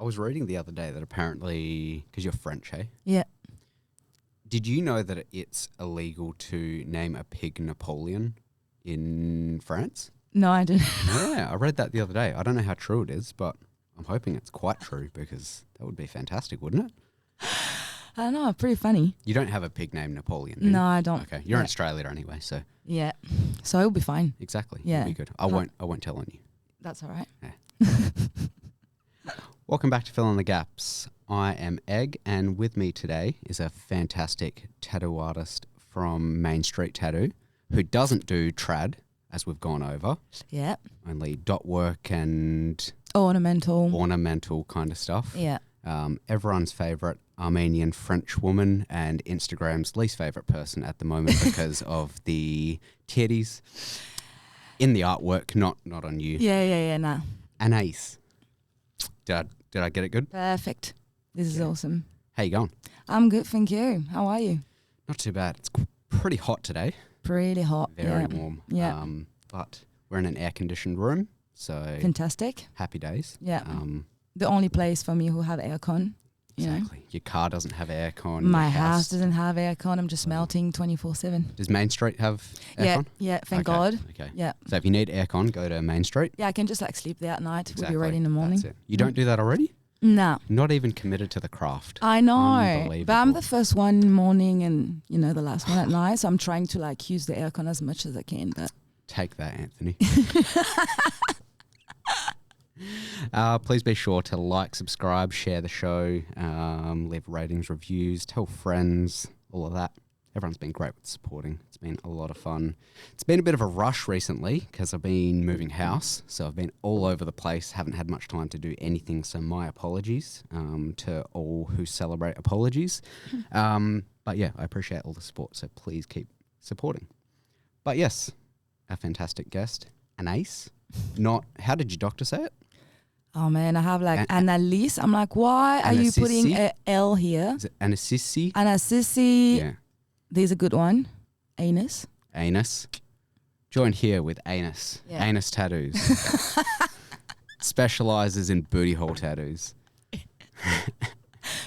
I was reading the other day that apparently, because you're French, hey? Yeah. Did you know that it's illegal to name a pig Napoleon in France? No, I didn't. Yeah, I read that the other day. I don't know how true it is, but I'm hoping it's quite true because that would be fantastic, wouldn't it? I don't know. Pretty funny. You don't have a pig named Napoleon, do you? No, I don't. Okay, you're in Australia anyway, so Yeah. So it'll be fine. exactly. Yeah. It'll be good. I won't tell on you. That's all right. Welcome back to Fill in the Gaps. I am Egg, and with me today is a fantastic tattoo artist from Main Street Tattoo who doesn't do trad, as we've gone over, Yeah. only dot work and Ornamental. kind of stuff. Yeah. Everyone's favourite Armenian French woman and Instagram's least favourite person at the moment because of the titties in the artwork, not on you. Yeah. Nah. Anais. Did I get it good? Perfect. This is awesome. How you going? I'm good, thank you. How are you? Not too bad. It's pretty hot today. Pretty hot. Very warm. Yeah. But we're in an air-conditioned room, so Fantastic. happy days. Yeah. The only place for me who have aircon. You know? Exactly. Your car doesn't have aircon. My your house doesn't have aircon. I'm just melting 24/7. Does Main Street have aircon? Yeah. Thank Okay, God. Okay. Yeah. So if you need aircon, go to Main Street. Yeah, I can just like sleep there at night. Exactly. We'll be ready in the morning. That's it. You don't do that already? Nah. Not even committed to the craft. I know, Unbelievable. but I'm the first one in the morning and, the last one at night. So I'm trying to like use the aircon as much as I can. But Take that, Anthony. Please be sure to like, subscribe, share the show, leave ratings, reviews, tell friends, all of that. Everyone's been great with supporting. It's been a lot of fun. It's been a bit of a rush recently because I've been moving house. So I've been all over the place, haven't had much time to do anything. So my apologies to all who celebrate apologies. But yeah, I appreciate all the support. So please keep supporting. But yes, a fantastic guest, Anais. How did your doctor say it? oh man, I have like Anais. I'm like, why are you putting a L here? Is it Anasisi? Anasisi. Yeah. There's a good one. Anus. Anus. Joined here with Anais. Yeah. Anus Tattoos. Specializes in booty hole tattoos.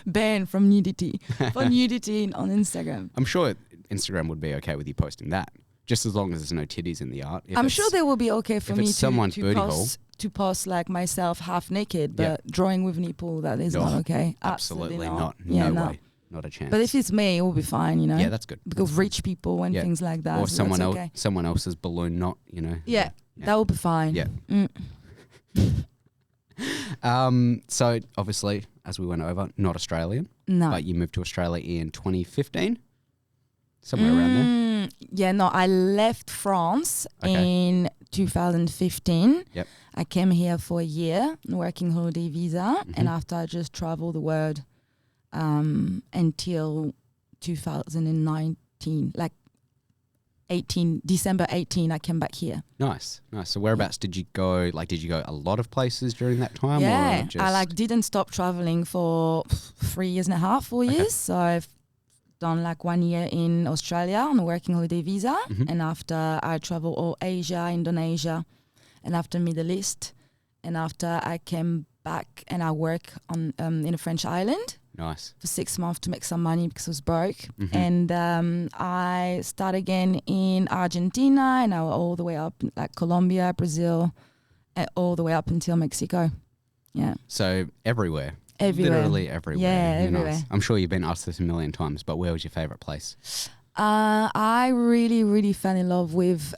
Banned from nudity. For nudity on Instagram. I'm sure Instagram would be okay with you posting that, just as long as there's no titties in the art. I'm sure they will be okay for me someone's booty hole. to post like myself half naked, but drawing with nipple, that is not okay. Absolutely not. Yeah, no way. Not a chance. But if it's me, it will be fine, Yeah, that's good. Because rich people and things like that. Or so someone that's else, okay. someone else's balloon knot, Yeah, that will be fine. Yeah. So obviously, as we went over, not Australian. No. But you moved to Australia in 2015? Somewhere around there? Yeah, no, I left France in 2015. Yep. I came here for a year, working holiday visa, and after I just traveled the world until 2019, like December 18, I came back here. Nice. So whereabouts did you go? Like, did you go a lot of places during that time? Yeah, or just... I didn't stop traveling for 3 years and a half, 4 years. So I've done 1 year in Australia on a working holiday visa, and after I traveled all Asia, Indonesia, and after Middle East, and after I came back and I work on in a French island. Nice. For 6 months to make some money because I was broke. And I started again in Argentina and now all the way up Colombia, Brazil, and all the way up until Mexico. Yeah. So everywhere. Everywhere. Literally everywhere. Yeah, everywhere. Nice. I'm sure you've been asked this a million times, but where was your favourite place? I really, really fell in love with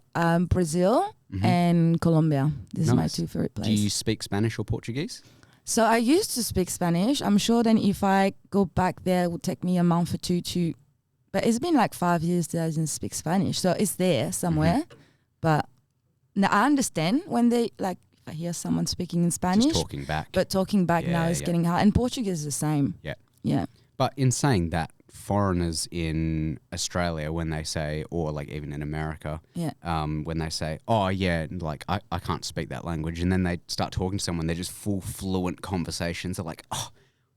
Brazil and Colombia. This is my 2 favorite places. Do you speak Spanish or Portuguese? So I used to speak Spanish. I'm sure then if I go back there, it would take me a month or two to... But it's been 5 years that I didn't speak Spanish. So it's there somewhere. But now I understand when they, if I hear someone speaking in Spanish. Just talking back. But talking back now is getting hard. And Portuguese is the same. Yeah. Yeah. But in saying that, foreigners in Australia, when they say, or even in America, when they say, oh yeah, I can't speak that language, and then they start talking to someone, they're just full fluent conversations. They're like, oh,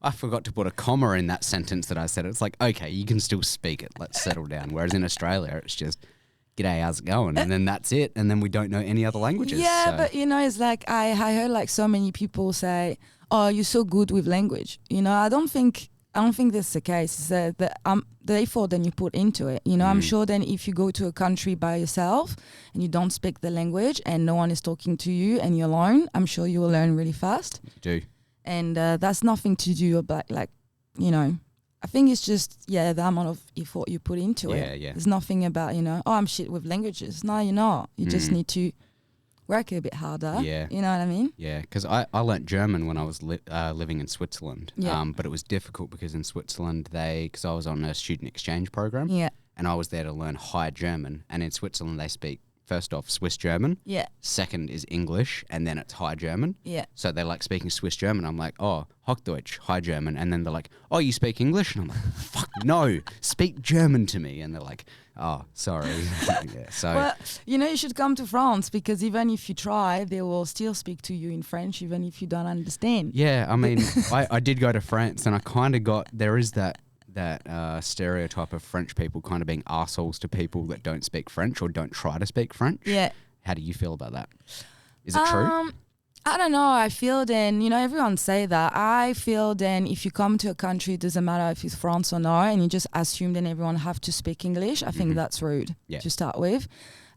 I forgot to put a comma in that sentence that I said. It's like, okay, you can still speak it. Let's settle down. Whereas in Australia, it's just g'day, how's it going? And then that's it. And then we don't know any other languages. Yeah, so. but it's like I heard like so many people say, "Oh, you're so good with language." I don't think that's the case. It's the effort then you put into it. I'm sure then if you go to a country by yourself and you don't speak the language and no one is talking to you and you're alone, I'm sure you will learn really fast. You do. And that's nothing to do about I think it's just, the amount of effort you put into it. Yeah. There's nothing about, I'm shit with languages. No, you're not. You just need to work a bit harder. Yeah. You know what I mean? Yeah, because I learnt German when I was living in Switzerland. Yeah. But it was difficult because in Switzerland, because I was on a student exchange program. Yeah. And I was there to learn High German. And in Switzerland, they speak, first off, Swiss German. Yeah. Second is English, and then it's High German. Yeah. So they're like speaking Swiss German. I'm like, oh, Hochdeutsch, High German. And then they're like, oh, you speak English? And I'm like, fuck, no, speak German to me. And they're like, oh, sorry. Yeah, so. Well, you should come to France because even if you try, they will still speak to you in French, even if you don't understand. Yeah, I mean, I did go to France and I kind of there is that stereotype of French people kind of being arseholes to people that don't speak French or don't try to speak French. Yeah. How do you feel about that? Is it true? I don't know. I feel then, everyone say that. I feel then if you come to a country, it doesn't matter if it's France or not, and you just assume then everyone have to speak English. I think that's rude to start with.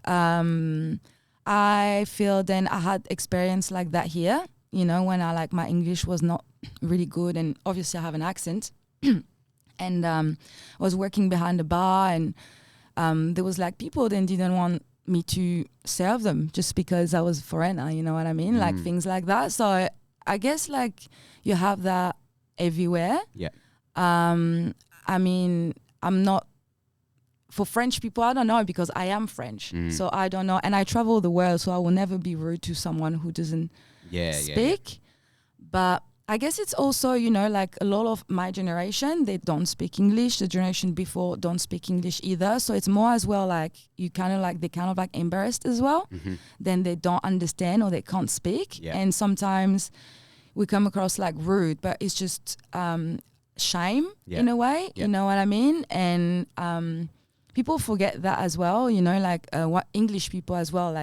I feel then I had experience like that here, when my English was not really good, and obviously I have an accent. And I was working behind the bar, and there was people then didn't want me to serve them just because I was foreigner, you know what I mean? Like things like that. So I guess you have that everywhere. Yeah. I mean, I'm not, for French people, I don't know because I am French. So I don't know. And I travel the world, so I will never be rude to someone who doesn't speak. But I guess it's also, a lot of my generation, they don't speak English. The generation before don't speak English either. So it's more as well they kind of embarrassed as well. Then they don't understand or they can't speak. Yeah. And sometimes we come across rude, but it's just shame in a way. Yeah. You know what I mean? And people forget that as well, what English people as well,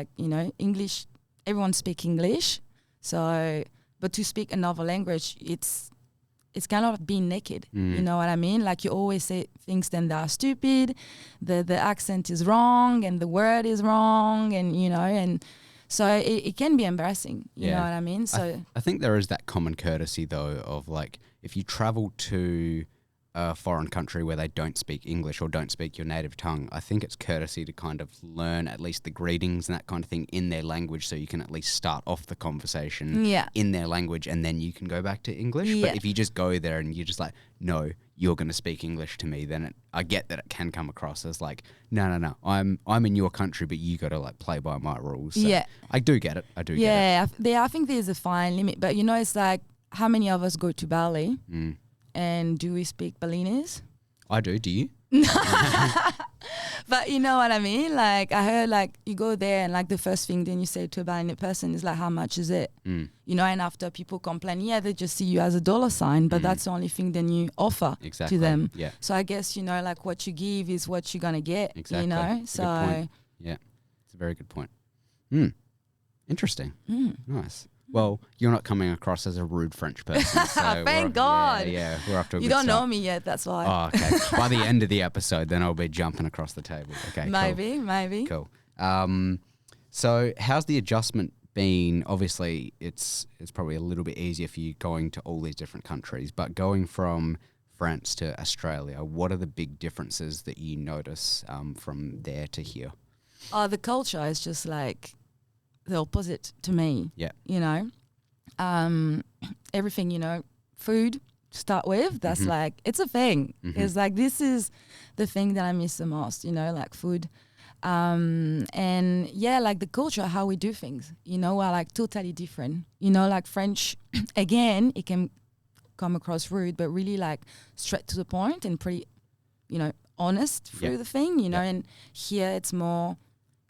English, everyone speak English. So... But to speak another language, it's kind of being naked. You know what I mean? You always say things then that are stupid, the accent is wrong and the word is wrong, and and so it can be embarrassing. You know what I mean? So I think there is that common courtesy though of if you travel to a foreign country where they don't speak English or don't speak your native tongue, I think it's courtesy to kind of learn at least the greetings and that kind of thing in their language, so you can at least start off the conversation in their language, and then you can go back to English. But if you just go there and you're just no, you're going to speak English to me, then I get that it can come across as no, I'm in your country, but you got to play by my rules. So I do get it. Get it. I think there's a fine limit, but it's how many of us go to Bali? And do we speak Balinese? I do. Do you? But you know what I mean? I heard you go there and the first thing then you say to a Balinese person is how much is it? And after people complain, they just see you as a dollar sign, but that's the only thing then you offer to them. Yeah. So I guess, what you give is what you're going to get, Exactly. So. Good point. Yeah, it's a very good point. Interesting. Nice. Well, you're not coming across as a rude French person. So Thank God. Yeah, we're off to a You good don't start. know me yet, that's why. Oh, okay. By the end of the episode, then I'll be jumping across the table. Okay, Maybe. Cool. So how's the adjustment been? Obviously, it's probably a little bit easier for you going to all these different countries, but going from France to Australia, what are the big differences that you notice from there to here? The culture is just the opposite to me. Yeah. Everything, food to start with, that's it's a thing. It's this is the thing that I miss the most, food. And the culture, how we do things, are totally different. French, again, it can come across rude, but really straight to the point and pretty, honest through the thing, and here it's more,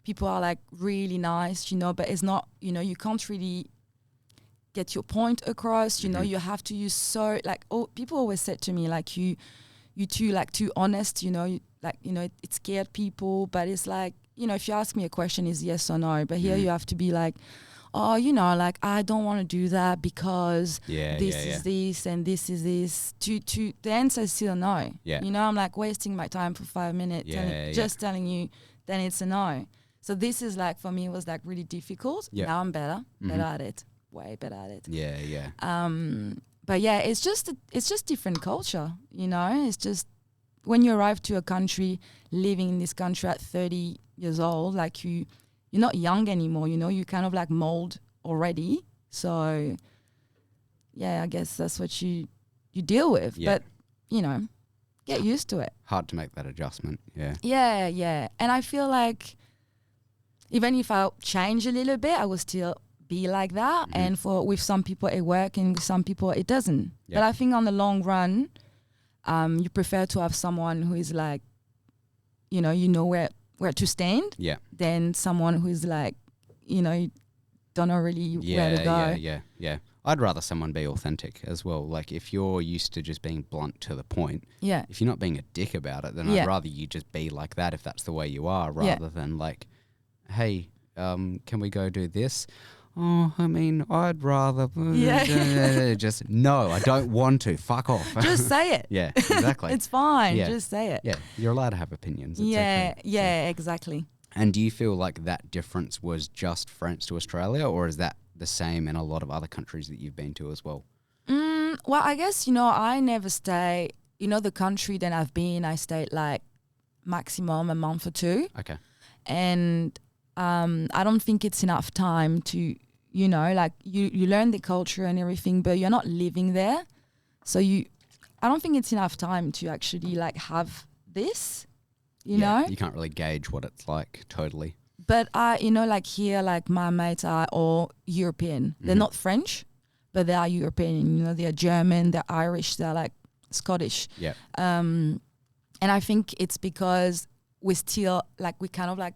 people are really nice, but it's not, you can't really get your point across, you have to use people always said to me, you too honest, it scared people, but it's if you ask me a question, is yes or no. But here you have to be like, oh, like I don't want to do that because this is this and this is this. To the answer is still no. Yeah. I'm like wasting my time for 5 minutes just telling you, then it's a no. So this is like, for me, it was like really difficult. Yeah. Now I'm better at it, way better at it. Yeah, yeah. But yeah, it's just different culture. It's just when you arrive to a country, living in this country at 30 years old, like you're not young anymore, you kind of like mold already. So yeah, I guess that's what you deal with. Yeah. But, get used to it. Hard to make that adjustment, yeah. Yeah, yeah. And I feel like even if I change a little bit, I will still be like that. And with some people it works and with some people it doesn't. Yeah. But I think on the long run, you prefer to have someone who is like, you know where to stand, than someone who's like, you don't know really where to go. Yeah. I'd rather someone be authentic as well. Like if you're used to just being blunt to the point, if you're not being a dick about it, then I'd rather you just be like that if that's the way you are, rather than like, hey, can we go do this? Oh, I mean, I'd rather just no, I don't want to. Fuck off. Just say it. Yeah, exactly. It's fine. Yeah. Just say it. Yeah, you're allowed to have opinions. It's okay. Yeah, exactly. And do you feel like that difference was just French to Australia, or is that the same in a lot of other countries that you've been to as well? Well, I guess, I never stay, the country that I've been, I stayed like maximum a month or two. Okay. And I don't think it's enough time to, like you learn the culture and everything, but you're not living there. So I don't think it's enough time to actually like have this, you know? You can't really gauge what it's like totally. But like here, like my mates are all European. They're not French, but they are European. They're German, they're Irish, they're like Scottish. Yeah. And I think it's because we're still like, we kind of like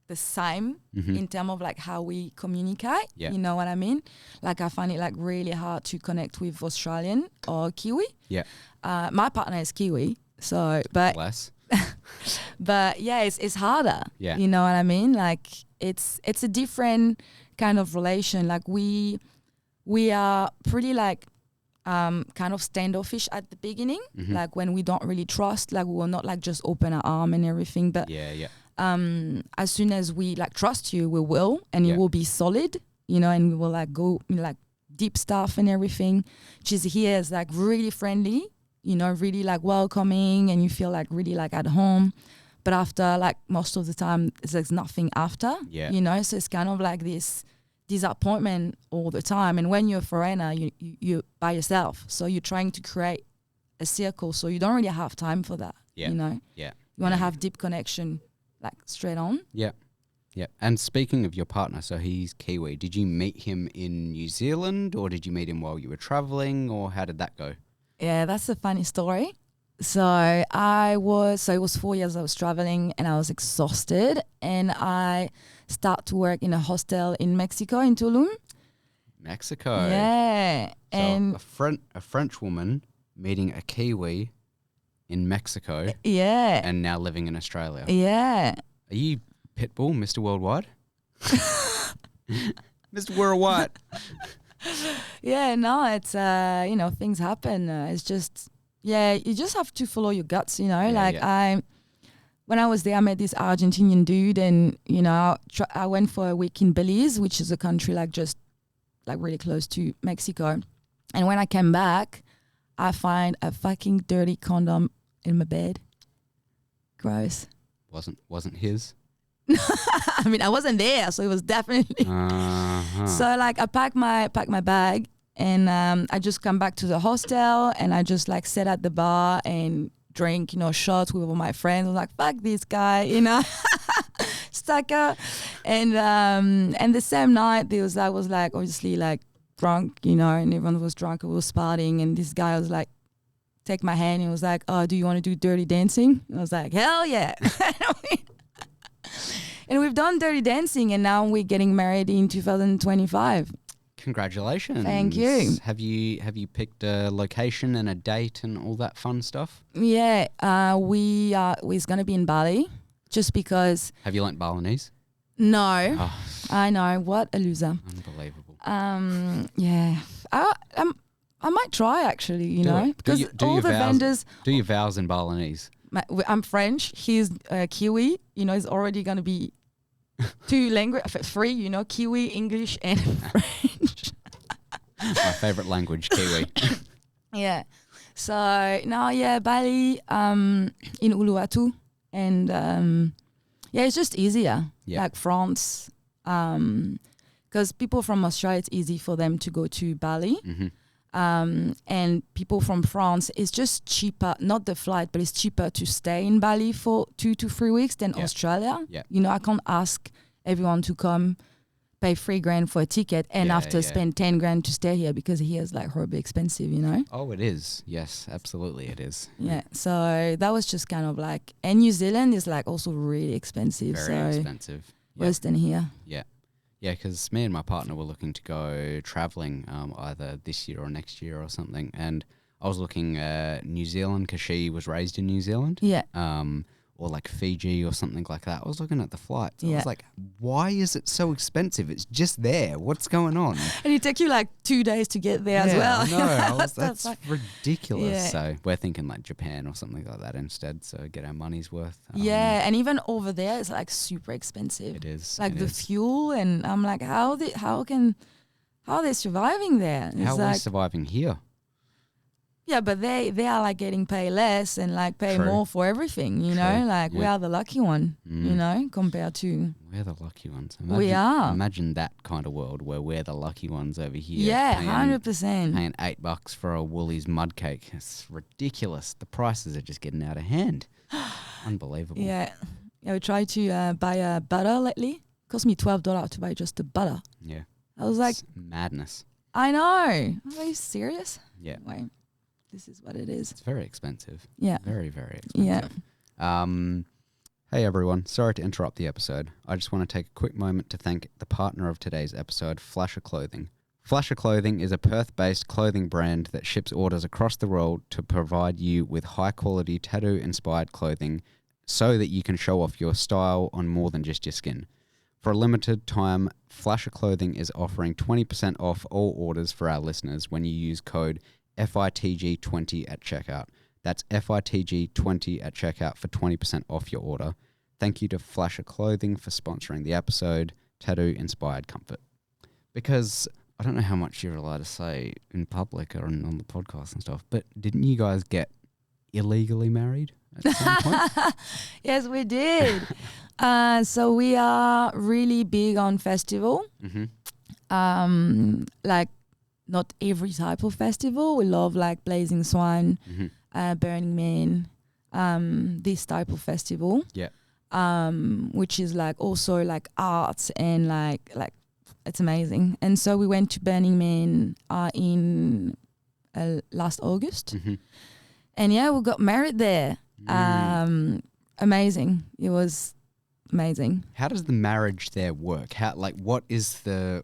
the same in terms of like how we communicate. Yeah. You know what I mean? Like I find it like really hard to connect with Australian or Kiwi. Yeah. My partner is Kiwi, so but less. But yeah, it's harder. Yeah. You know what I mean? Like it's a different kind of relation. Like we are pretty like kind of standoffish at the beginning. Like when we don't really trust, like we will not like just open our arm and everything. But as soon as we like trust you, we will, and it will be solid, and we will like go like deep stuff and everything. Which is here is like really friendly, really like welcoming, and you feel like really like at home. But after like most of the time, there's nothing after, so it's kind of like this disappointment all the time. And when you're a foreigner, you're by yourself, so you're trying to create a circle, so you don't really have time for that. You want to have deep connection like straight on. Yeah. And speaking of your partner, so he's Kiwi, did you meet him in New Zealand, or did you meet him while you were traveling, or how did that go? Yeah, that's a funny story. So it was 4 years I was traveling, and I was exhausted, and I start to work in a hostel in Mexico, in Tulum. Mexico. Yeah. So and a French woman meeting a Kiwi in Mexico. Yeah. And now living in Australia. Yeah. Are you Pitbull, Mr. Worldwide? Mr. Worldwide. Yeah, no, it's, things happen. It's just, you just have to follow your guts, when I was there, I met this Argentinian dude, and, I went for a week in Belize, which is a country like just like really close to Mexico. And when I came back, I find a fucking dirty condom in my bed. Gross. Wasn't his? I mean, I wasn't there, so it was definitely. So like, I packed my bag, and I just come back to the hostel, and I just like sat at the bar and drink, shots with all my friends. I was like, fuck this guy, sucker. And the same night, I was like obviously like drunk, and everyone was drunk. We was partying, and this guy was like, take my hand, and was like, oh, do you want to do dirty dancing? And I was like, hell yeah. And we've done dirty dancing, and now we're getting married in 2025. Congratulations. Thank you. Have you picked a location and a date and all that fun stuff? Yeah, we're going to be in Bali. just because. Have you learnt Balinese? No, Oh, I know, what a loser. unbelievable. Yeah, I might try actually. You Do know, it. because Do all your the vows. vendors. Do your vows in Balinese. I'm French. He's Kiwi. You know, it's already gonna be 2 language, 3. You know, Kiwi, English, and French. My favourite language, Kiwi. Yeah. So now, yeah, Bali, in Uluwatu, and yeah, it's just easier. Yeah. Like France, because people from Australia, it's easy for them to go to Bali. Mm-hmm. And people from France, it's just cheaper, not the flight, but it's cheaper to stay in Bali for 2 to 3 weeks than Australia. Yeah. You know, I can't ask everyone to come pay $3,000 for a ticket and after spend $10,000 to stay here, because here is like horribly expensive, you know? Oh, it is. Yes, absolutely it is. Yeah. So that was just kind of like, and New Zealand is like also really expensive. Very expensive. Worse than here. Yeah. Yeah, because me and my partner were looking to go travelling either this year or next year or something. And I was looking at New Zealand because she was raised in New Zealand. Yeah. Or like Fiji or something like that. I was looking at the flights. I Yeah. was like, why is it so expensive? It's just there. What's going on? And it takes you like 2 days to get there as well. I know. That's like, ridiculous. Yeah. So we're thinking like Japan or something like that instead. So get our money's worth. Yeah, and even over there, it's like super expensive. It is. Like it the is. fuel, and I'm like, how are they surviving there? It's How are we like, surviving here? yeah, but they are like getting paid less and like pay True. more for everything, you know? True. Like we Yeah. are the lucky one, you know, compared to. We're the lucky ones. We are. Imagine that kind of world where we're the lucky ones over here. Yeah, paying 100%. Paying $8 for a Woolies mud cake. It's ridiculous. The prices are just getting out of hand. Unbelievable. Yeah. Yeah, we tried to buy butter lately. Cost me $12 to buy just the butter. Yeah. I was like, It's madness. I know. Are you serious? Yeah. Wait, this is what it is. It's very expensive. Yeah. Very, very expensive. Yeah. Hey everyone, sorry to interrupt the episode. I just want to take a quick moment to thank the partner of today's episode, Flasher Clothing. Flasher Clothing is a Perth-based clothing brand that ships orders across the world to provide you with high-quality tattoo-inspired clothing so that you can show off your style on more than just your skin. For a limited time, Flasher Clothing is offering 20% off all orders for our listeners when you use code FITG20 at checkout. That's FITG20 at checkout for 20% off your order. Thank you to Flasher Clothing for sponsoring the episode, Tattoo Inspired Comfort. Because I don't know how much you're allowed to say in public or on the podcast and stuff, but didn't you guys get illegally married at some point? Yes, we did. So we are really big on festival. Mm-hmm. Like not every type of festival. We love like Blazing Swan, Mm-hmm. Burning Man, this type of festival. Yeah. Which is like also like arts and like it's amazing. And so we went to Burning Man in last August. Mm-hmm. And yeah, we got married there. Amazing. It was amazing. How does the marriage there work? What's the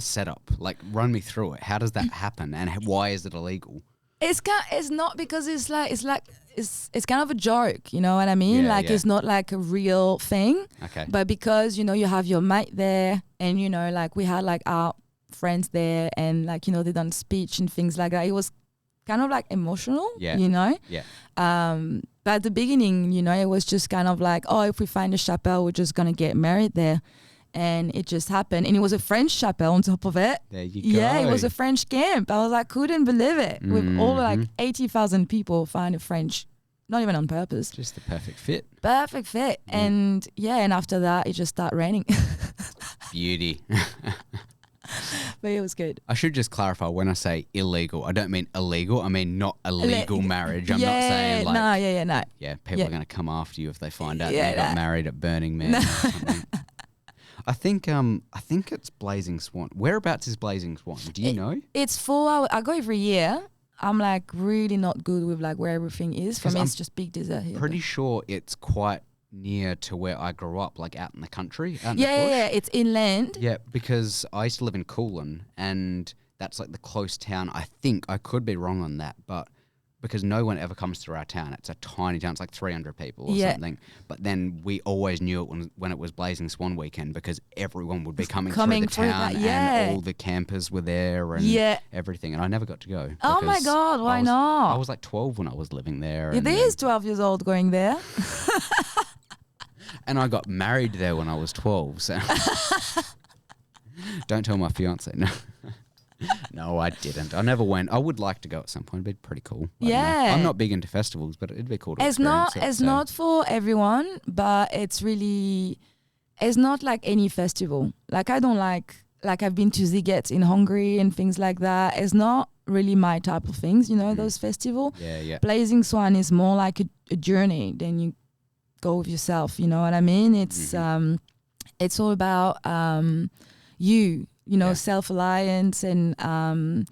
setup? Like, run me through it. How does that happen, and why is it illegal? It's not because it's kind of a joke, you know what I mean? Yeah, It's not like a real thing. Okay. But because, you know, you have your mate there and, you know, like we had like our friends there and like, you know, they done speech and things like that. It was kind of like emotional, you know? Yeah. But at the beginning, you know, it was just kind of like, oh, if we find a chapel, we're just going to get married there. And it just happened. And it was a French chapel on top of it. There you go. Yeah, it was a French camp. I was like, couldn't believe it. With all like 80,000 people find a French, not even on purpose. Just the perfect fit. Perfect fit. Yeah. And yeah, and after that, it just started raining. Beauty. But it was good. I should just clarify, when I say illegal, I don't mean illegal. I mean not a legal marriage. I'm not saying like... No. Yeah, people are going to come after you if they find out that you got married at Burning Man or something. I think it's Blazing Swan. Whereabouts is Blazing Swan? Do you know? It's 4 hours. I go every year. I'm like really not good with like where everything is. For me, it's just big desert here. Pretty sure it's quite near to where I grew up, like out in the country. Out in the bush. Yeah. It's inland. Yeah, because I used to live in Coolin, and that's like the close town. I think I could be wrong on that, but because no one ever comes through our town. It's a tiny town. It's like 300 people or Yeah. something. But then we always knew it when it was Blazing Swan weekend, because everyone would be coming through the town, and all the campers were there and everything. And I never got to go. Oh my God, why not? I was like 12 when I was living there. It is 12 years old going there. And I got married there when I was 12. So don't tell my fiance. No. No, I didn't. I never went. I would like to go at some point. It'd be pretty cool. I'm not big into festivals, but it'd be cool to experience it. It's not for everyone, but it's not like any festival. Like I don't like I've been to Ziget in Hungary and things like that. It's not really my type of things, those festivals. Yeah. Blazing Swan is more like a journey than you go with yourself, you know what I mean? It's it's all about self-reliance and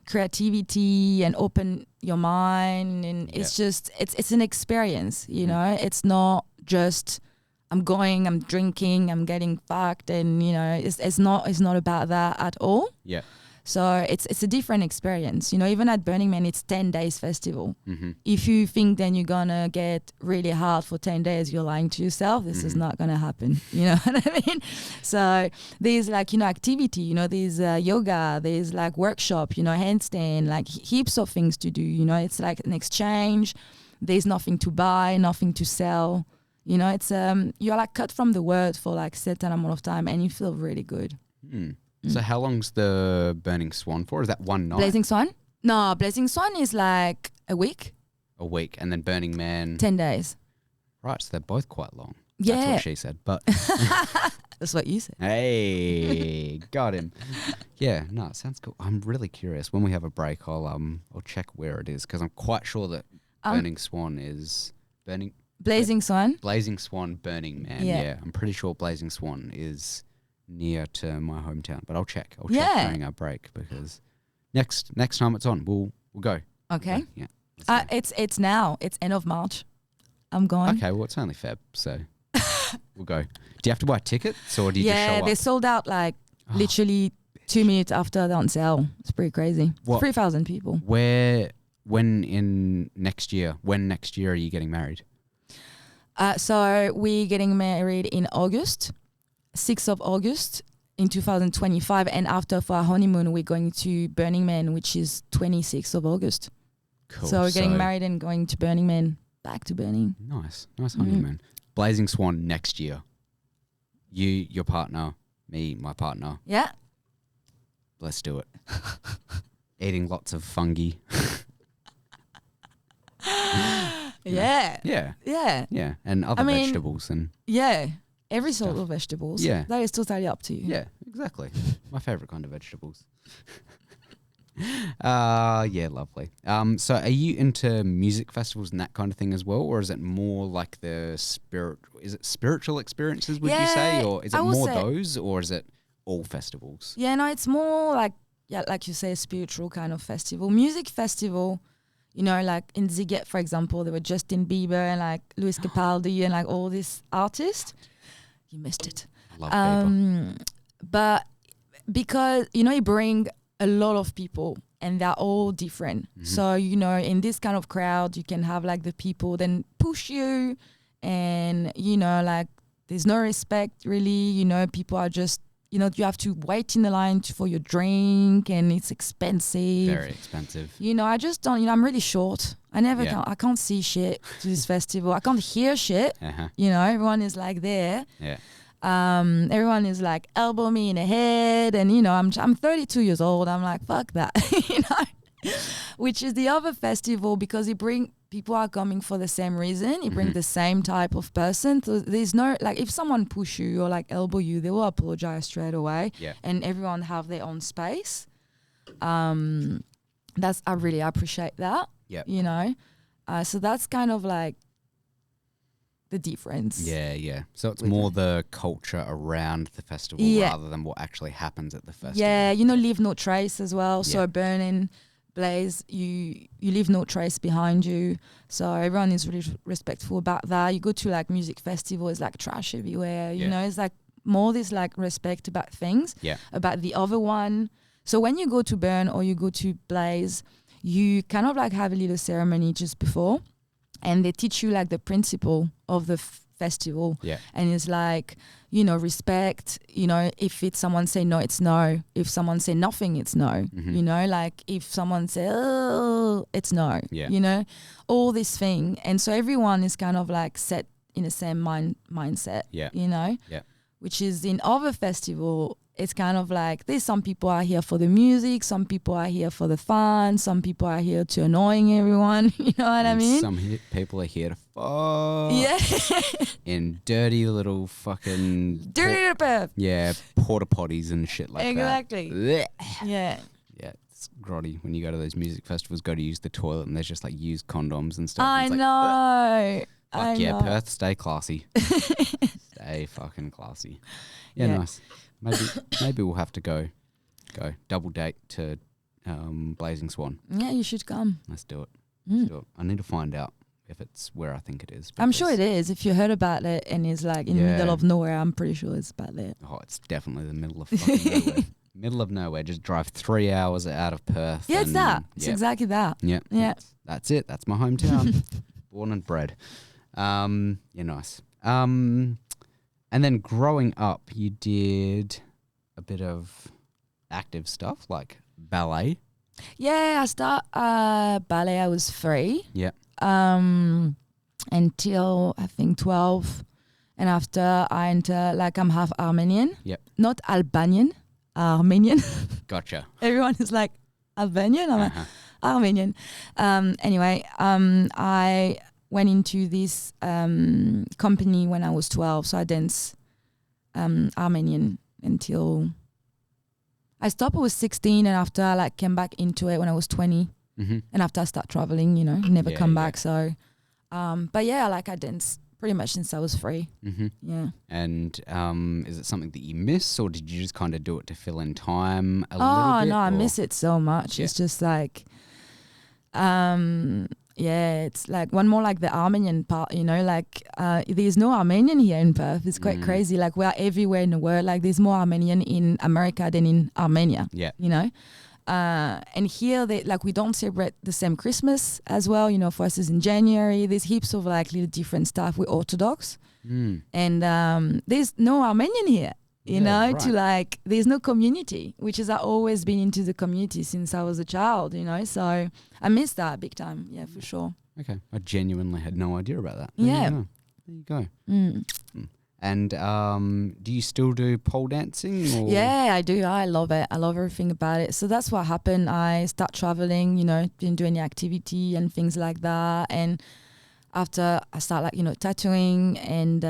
creativity and open your mind, and it's just it's an experience, it's not just I'm drinking, I'm getting fucked, and it's not about that at all. So it's a different experience, even at Burning Man it's 10 days festival. If you think then you're gonna get really hard for 10 days, you're lying to yourself. This is not gonna happen, you know what I mean? So there's activity, there's yoga, there's workshop, handstand, heaps of things to do, it's like an exchange. There's nothing to buy, nothing to sell, it's you're cut from the world for a certain amount of time, and you feel really good. So how long's the Burning Swan for? Is that one night? Blazing Swan? No, Blazing Swan is a week. A week. And then Burning Man? 10 days. Right, so they're both quite long. Yeah. That's what she said, but... That's what you said. Hey, got him. Yeah, no, it sounds cool. I'm really curious. When we have a break, I'll check where it is, because I'm quite sure that Burning Swan is... Blazing Swan? Blazing Swan, Burning Man, yeah. I'm pretty sure Blazing Swan is... near to my hometown, but I'll check during our break, because next time it's on, we'll go. Okay. Yeah. It's now. It's end of March. I'm going. Okay, well it's only Feb, so we'll go. Do you have to buy tickets, or do you just show up? Yeah, they sold out literally 2 minutes after they're on sale. It's pretty crazy. 3,000 people. When next year are you getting married? So we're getting married in August. 6th of August in 2025, and after for our honeymoon we're going to Burning Man, which is 26th of August. Cool. So we're getting married and going to Burning Man, back to burning. Nice honeymoon. Blazing Swan next year. You, your partner, me, my partner. Yeah. Let's do it. Eating lots of fungi. Yeah. And other vegetables and every sort of vegetables. Yeah. That is totally up to you. Yeah, exactly. My favourite kind of vegetables. Yeah, lovely. So are you into music festivals and that kind of thing as well? Or is it more like spiritual experiences, would you say? Or is it more those, or is it all festivals? Yeah, no, it's more like you say, a spiritual kind of festival. Music festival, in Ziget, for example, there were Justin Bieber and Luis Capaldi and all these artists. You missed it. Love Bieber. But because, you bring a lot of people and they're all different. So, in this kind of crowd, you can have the people then push you and, there's no respect really, people are just, you have to wait in the line for your drink, and it's expensive. Very expensive. I just don't, I'm really short. I can't see shit to this festival. I can't hear shit. Everyone is there. Yeah. Everyone is elbow me in the head, and I'm 32 years old. I'm fuck that, which is the other festival, because people are coming for the same reason. You bring the same type of person. So there's no if someone push you or elbow you, they will apologize straight away. Yeah. And everyone have their own space. I really appreciate that. Yeah. So that's kind of the difference. Yeah. So it's more the culture around the festival rather than what actually happens at the festival. Yeah, leave no trace as well. Yeah. So burning, Blaze, you leave no trace behind you. So everyone is really respectful about that. You go to music festival, it's trash everywhere. You know, it's more this respect about things. Yeah. About the other one. So when you go to Burn or you go to Blaze, you kind of like have a little ceremony just before, and they teach you like the principle of the festival. Yeah. And it's like, you know, respect, you know, if it's someone say no, it's no. If someone say nothing, it's no. You know, like if someone say, oh, it's no. Yeah. You know, all this thing. And so everyone is kind of like set in the same mindset. Yeah. You know? Yeah. Which is in other festival, it's kind of like there's some people are here for the music, some people are here for the fun, some people are here to annoying everyone. You know what I mean? Some people are here to fuck. Yeah. In dirty little fucking porta potties and shit like exactly. that. Yeah. Yeah, it's grotty when you go to those music festivals, go to use the toilet and there's just like used condoms and stuff. I it's like, know. Fuck yeah, Perth, stay classy. Stay fucking classy. Yeah, nice. Maybe we'll have to go double date to Blazing Swan. Yeah, you should come. Let's do it. Let's do it. I need to find out if it's where I think it is. I'm sure it is. If you heard about it and it's like in the middle of nowhere, I'm pretty sure it's about there. Oh, it's definitely the middle of fucking nowhere. Middle of nowhere. Just drive 3 hours out of Perth. Yeah, it's that. It's exactly that. Yeah. Yeah. That's it. That's my hometown. Born and bred. Yeah, nice. And then growing up, you did a bit of active stuff like ballet. Yeah, I start ballet. I was 3. Yeah. Until I think 12, and after I enter, like I'm half Armenian. Yep. Not Albanian, Armenian. Gotcha. Everyone is like Albanian. I'm like Armenian. Anyway, I went into this company when I was 12, so I danced Armenian until I stopped. I was 16, and after I like came back into it when I was 20, and after I start traveling, you know, never come back. So, but yeah, like I danced pretty much since I was 3. Yeah. And is it something that you miss, or did you just kind of do it to fill in time a little bit? Oh no, I miss it so much. It's just like, yeah, it's like one more like the Armenian part, you know, like there's no Armenian here in Perth. It's quite crazy. Like we're everywhere in the world. Like there's more Armenian in America than in Armenia. Yeah. You know? And here they like we don't celebrate the same Christmas as well. You know, for us it's in January. There's heaps of like little different stuff. We're Orthodox. And there's no Armenian here. You know, right. To like, there's no community, which is I've always been into the community since I was a child, you know, so I miss that big time. Yeah, for sure. Okay. I genuinely had no idea about that. There you go. And do you still do pole dancing? Or? Yeah, I do. I love it. I love everything about it. So that's what happened. I start traveling, you know, didn't do any activity and things like that. And after I start like, you know, tattooing and,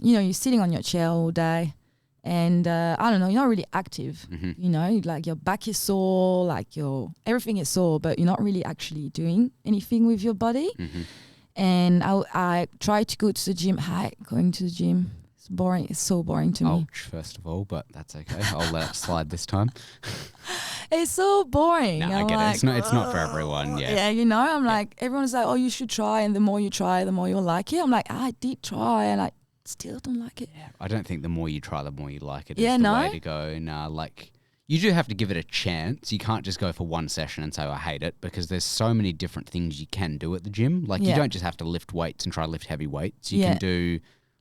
you know, you're sitting on your chair all day. And I don't know, you're not really active, you know, like your back is sore, like everything is sore, but you're not really actually doing anything with your body. And I try to go to the gym. Going to the gym, it's boring. It's so boring to me. Ouch, first of all, but that's okay. I'll let it slide this time. It's so boring. No, I get it. It's not for everyone. Yeah. Yeah, you know, I'm like, everyone's like, oh, you should try. And the more you try, the more you'll like it. I'm like, I did try. And I still don't like it. Yeah, I don't think the more you try, the more you like it. Is the way to go. Nah, like you do have to give it a chance. You can't just go for one session and say I hate it, because there's so many different things you can do at the gym. Like you don't just have to lift weights and try to lift heavy weights. You can do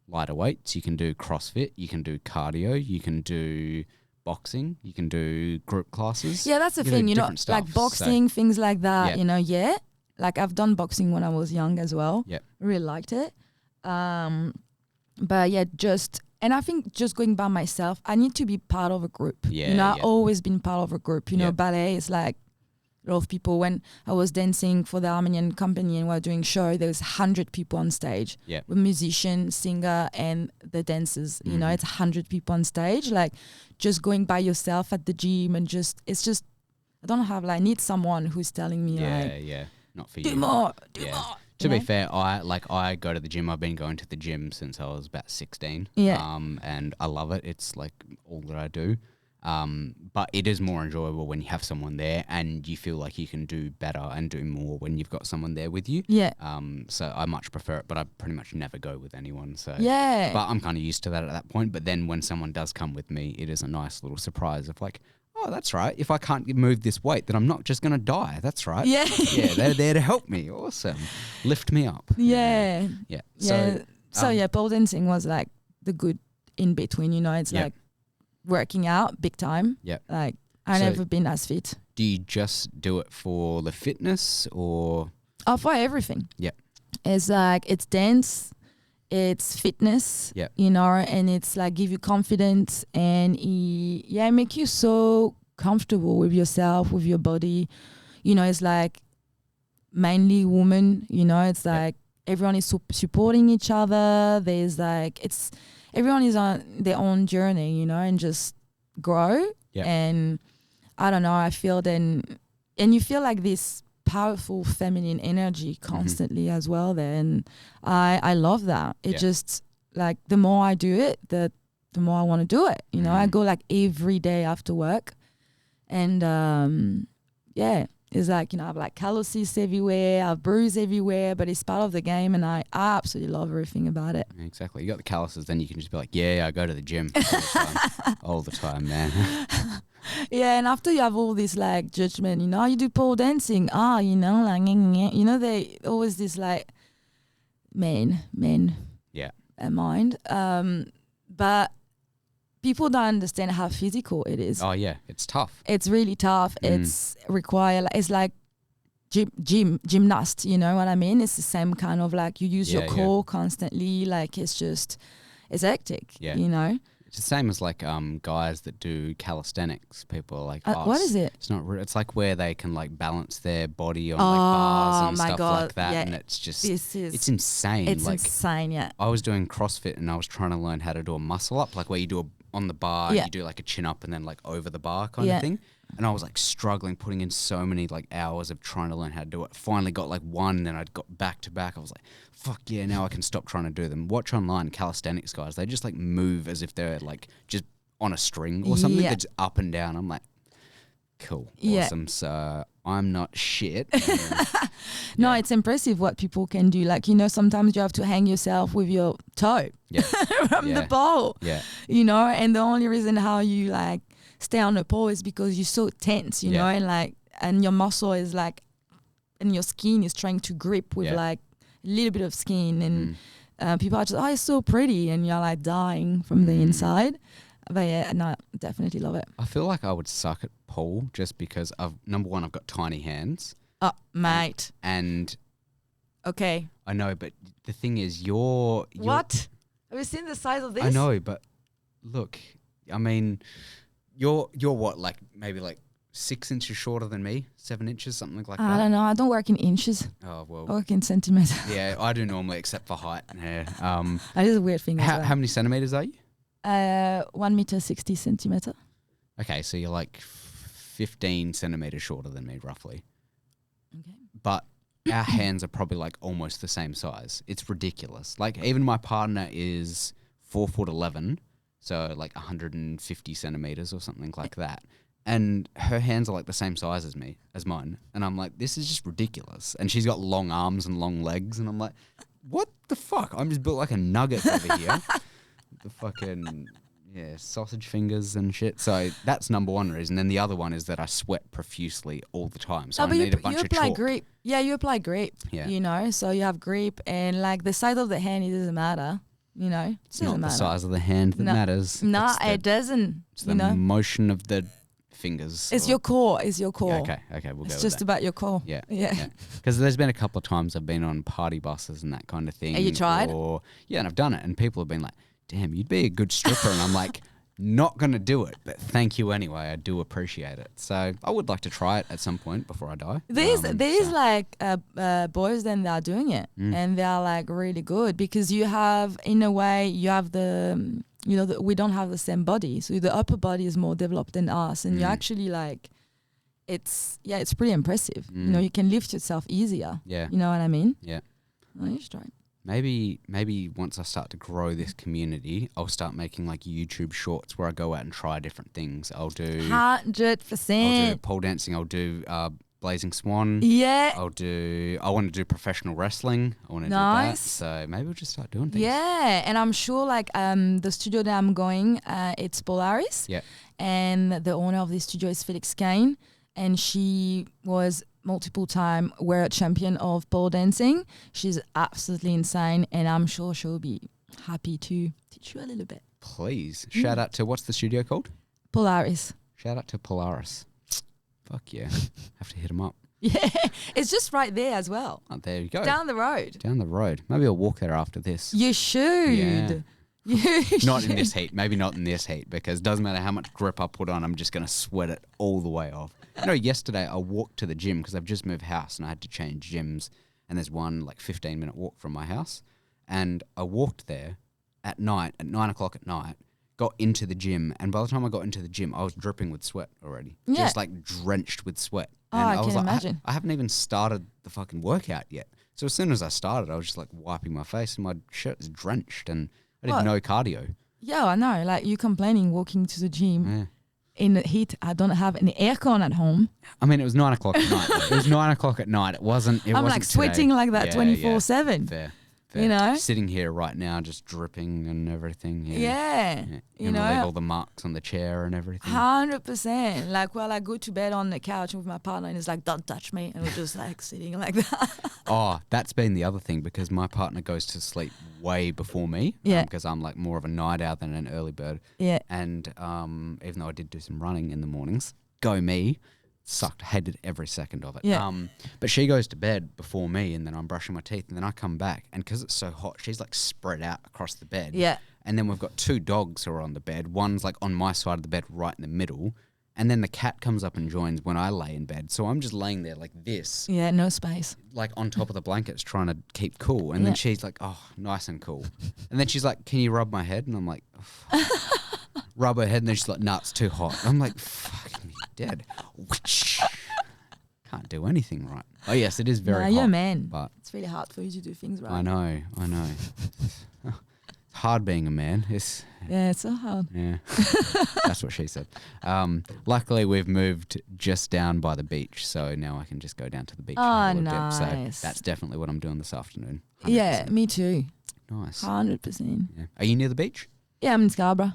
lighter weights. You can do CrossFit. You can do cardio. You can do boxing. You can do group classes. Yeah, that's the thing. You know, like boxing, things like that. You know, like I've done boxing when I was young as well. Yeah, really liked it. But yeah, and I think just going by myself, I need to be part of a group. Yeah, you know, I've always been part of a group. You know, ballet is like a lot of people. When I was dancing for the Armenian company and we were doing show, there was 100 people on stage. Yeah, with musician, singer, and the dancers. You know, it's 100 people on stage. Like just going by yourself at the gym and it's just I don't have like I need someone who's telling me not for do you. More. To be fair, I go to the gym. I've been going to the gym since I was about 16. Yeah. And I love it. It's like all that I do. But it is more enjoyable when you have someone there and you feel like you can do better and do more when you've got someone there with you. Yeah. So I much prefer it, but I pretty much never go with anyone. So yeah. But I'm kind of used to that at that point. But then when someone does come with me, it is a nice little surprise of like, oh, that's right. If I can't move this weight, then I'm not just going to die. That's right. Yeah. Yeah, they're there to help me. Awesome. Lift me up. Yeah. Yeah. So pole dancing was like the good in between, you know, it's like working out big time. Yeah. Like I've never been as fit. Do you just do it for the fitness or? Oh, for everything. Yeah. It's like, it's dance, it's fitness, you know, and it's like give you confidence and make you so comfortable with yourself, with your body. You know, it's like mainly women, you know, it's like everyone is supporting each other. There's like, everyone is on their own journey, you know, and just grow. Yeah. And I don't know, I feel then, and you feel like this powerful feminine energy constantly as well there, and I love that. It just like the more I do it, the more I want to do it, you know. I go like every day after work, and it's like, you know, I have like calluses everywhere, I have bruises everywhere, but it's part of the game, and I absolutely love everything about it. Exactly. You got the calluses, then you can just be like, I go to the gym all the time, man. Yeah, and after you have all this like judgment, you know, you do pole dancing, you know, like, you know, they always this like men mind, but people don't understand how physical it is. Oh yeah, it's tough. It's really tough. It's it's like gymnast, you know what I mean? It's the same kind of like you use your core constantly, like it's hectic, you know. It's the same as like guys that do calisthenics. People are like, what is it? It's not. It's like where they can like balance their body on like bars and stuff like that, and it's just it's insane. It's like, insane. Yeah. I was doing CrossFit and I was trying to learn how to do a muscle up, like where you do on the bar, you do like a chin up and then like over the bar kind of thing. And I was like struggling, putting in so many like hours of trying to learn how to do it. Finally got like one, then I'd got back to back. I was like, fuck yeah, now I can stop trying to do them. Watch online calisthenics guys, they just like move as if they're like just on a string or something. They're just up and down. I'm like, cool, awesome. So I'm not shit. No, it's impressive what people can do. Like, you know, sometimes you have to hang yourself with your toe from the pole. Yeah. You know, and the only reason how you like stay on the pole is because you're so tense, you know, and like, and your muscle is like, and your skin is trying to grip with like a little bit of skin, and people are just, it's so pretty, and you're like dying from the inside. But yeah, no, definitely love it. I feel like I would suck at pole just because number one, I've got tiny hands. Oh, mate. And okay. I know, but the thing is, you're what? Have you seen the size of this? I know, but look, I mean, you're what, like maybe like 6 inches shorter than me, 7 inches, something like that. I don't know. I don't work in inches. Oh well. I work in centimeters. Yeah, I do normally, except for height. Yeah. That is a weird thing. How many centimeters are you? 1 meter 60 centimeter. Okay, so you're like 15 centimeters shorter than me, roughly. Okay. But our hands are probably like almost the same size. It's ridiculous. Like even my partner is 4'11", so like 150 centimeters or something like that. And her hands are like the same size as mine. And I'm like, this is just ridiculous. And she's got long arms and long legs. And I'm like, what the fuck? I'm just built like a nugget over here. The fucking, sausage fingers and shit. So that's number one reason. Then the other one is that I sweat profusely all the time. So I need a bunch of chalk. Grip. Yeah, you apply grip, you know. So you have grip, and like the size of the hand, it doesn't matter. You know, it's not the size of the hand that matters. No, it doesn't. It's the motion of the fingers. It's your core. It's your core. Yeah, okay, we'll go with that. It's just about your core. Yeah. Because there's been a couple of times I've been on party buses and that kind of thing. Have you tried? And I've done it, and people have been like, damn, you'd be a good stripper. And I'm like, not going to do it, but thank you anyway. I do appreciate it. So I would like to try it at some point before I die. There's like boys then that are doing it, and they're like really good, because you have, in a way, you have the, you know, we don't have the same body. So the upper body is more developed than us, and you're actually like, it's pretty impressive. You know, you can lift yourself easier. Yeah. You know what I mean? Yeah. Well, you should try it. Maybe once I start to grow this community, I'll start making like YouTube shorts where I go out and try different things. I'll do 100%. I'll do pole dancing. I'll do Blazing Swan. Yeah. I want to do professional wrestling. I want to do that. So maybe we'll just start doing things. Yeah, and I'm sure like the studio that I'm going, it's Polaris. Yeah. and the owner of this studio is Felix Kane, and she was multiple time world champion of pole dancing. She's absolutely insane, and I'm sure she'll be happy to teach you a little bit. Please. Shout out to, what's the studio called? Polaris. Shout out to Polaris. Fuck yeah. Have to hit him up. Yeah, it's just right there as well. Oh, there you go. Down the road. Down the road. Maybe I'll walk there after this. You should. Yeah. You Not should. in this heat. Maybe not in this heat, because it doesn't matter how much grip I put on, I'm just going to sweat it all the way off. You know, yesterday I walked to the gym because I've just moved house and I had to change gyms, and there's one like 15-minute walk from my house. And I walked there at night, at 9 o'clock at night, got into the gym, and by the time I got into the gym, I was dripping with sweat already. Yeah. Just like drenched with sweat. Oh, And I was can like, imagine. I haven't even started the fucking workout yet. So as soon as I started, I was just like wiping my face, and my shirt is drenched, and I did What? no cardio. Yeah, I know. Like, you complaining walking to the gym Yeah. in the heat. I don't have any aircon at home. I mean, it was 9 o'clock at night. It was 9 o'clock at night. It wasn't. I'm like sweating like that 24/7. Fair. You know? Sitting here right now, just dripping and everything. Yeah. You And leave know, all the marks on the chair and everything. 100%. Like, well, I go to bed on the couch with my partner, and it's like, don't touch me. And we're just like sitting like that. Oh, that's been the other thing, because my partner goes to sleep way before me. Yeah. Because I'm like more of a night owl than an early bird. Yeah. And even though I did do some running in the mornings, go me. Sucked, hated every second of it. Yeah. But she goes to bed before me, and then I'm brushing my teeth, and then I come back, and because it's so hot, she's like spread out across the bed. Yeah. And then we've got two dogs who are on the bed. One's like on my side of the bed, right in the middle, and then the cat comes up and joins when I lay in bed. So I'm just laying there like this, Yeah, no space. like on top of the blankets, trying to keep cool. And then Yeah. she's like, "Oh, nice and cool." And then she's like, "Can you rub my head?" And I'm like, rub her head, and then she's like, "Nah, it's too hot." I'm like, fucking dead. Can't do anything right. Oh yes, it is very hot. You're a man. But It's really hard for you to do things right. I know. It's hard being a man. It's Yeah, it's so hard. yeah. That's what she said. Luckily we've moved just down by the beach, so now I can just go down to the beach. Oh, and have a little dip. nice. So that's definitely what I'm doing this afternoon. 100%. Yeah, me too. Nice. 100%. Yeah. Are you near the beach? Yeah, I'm in Scarborough.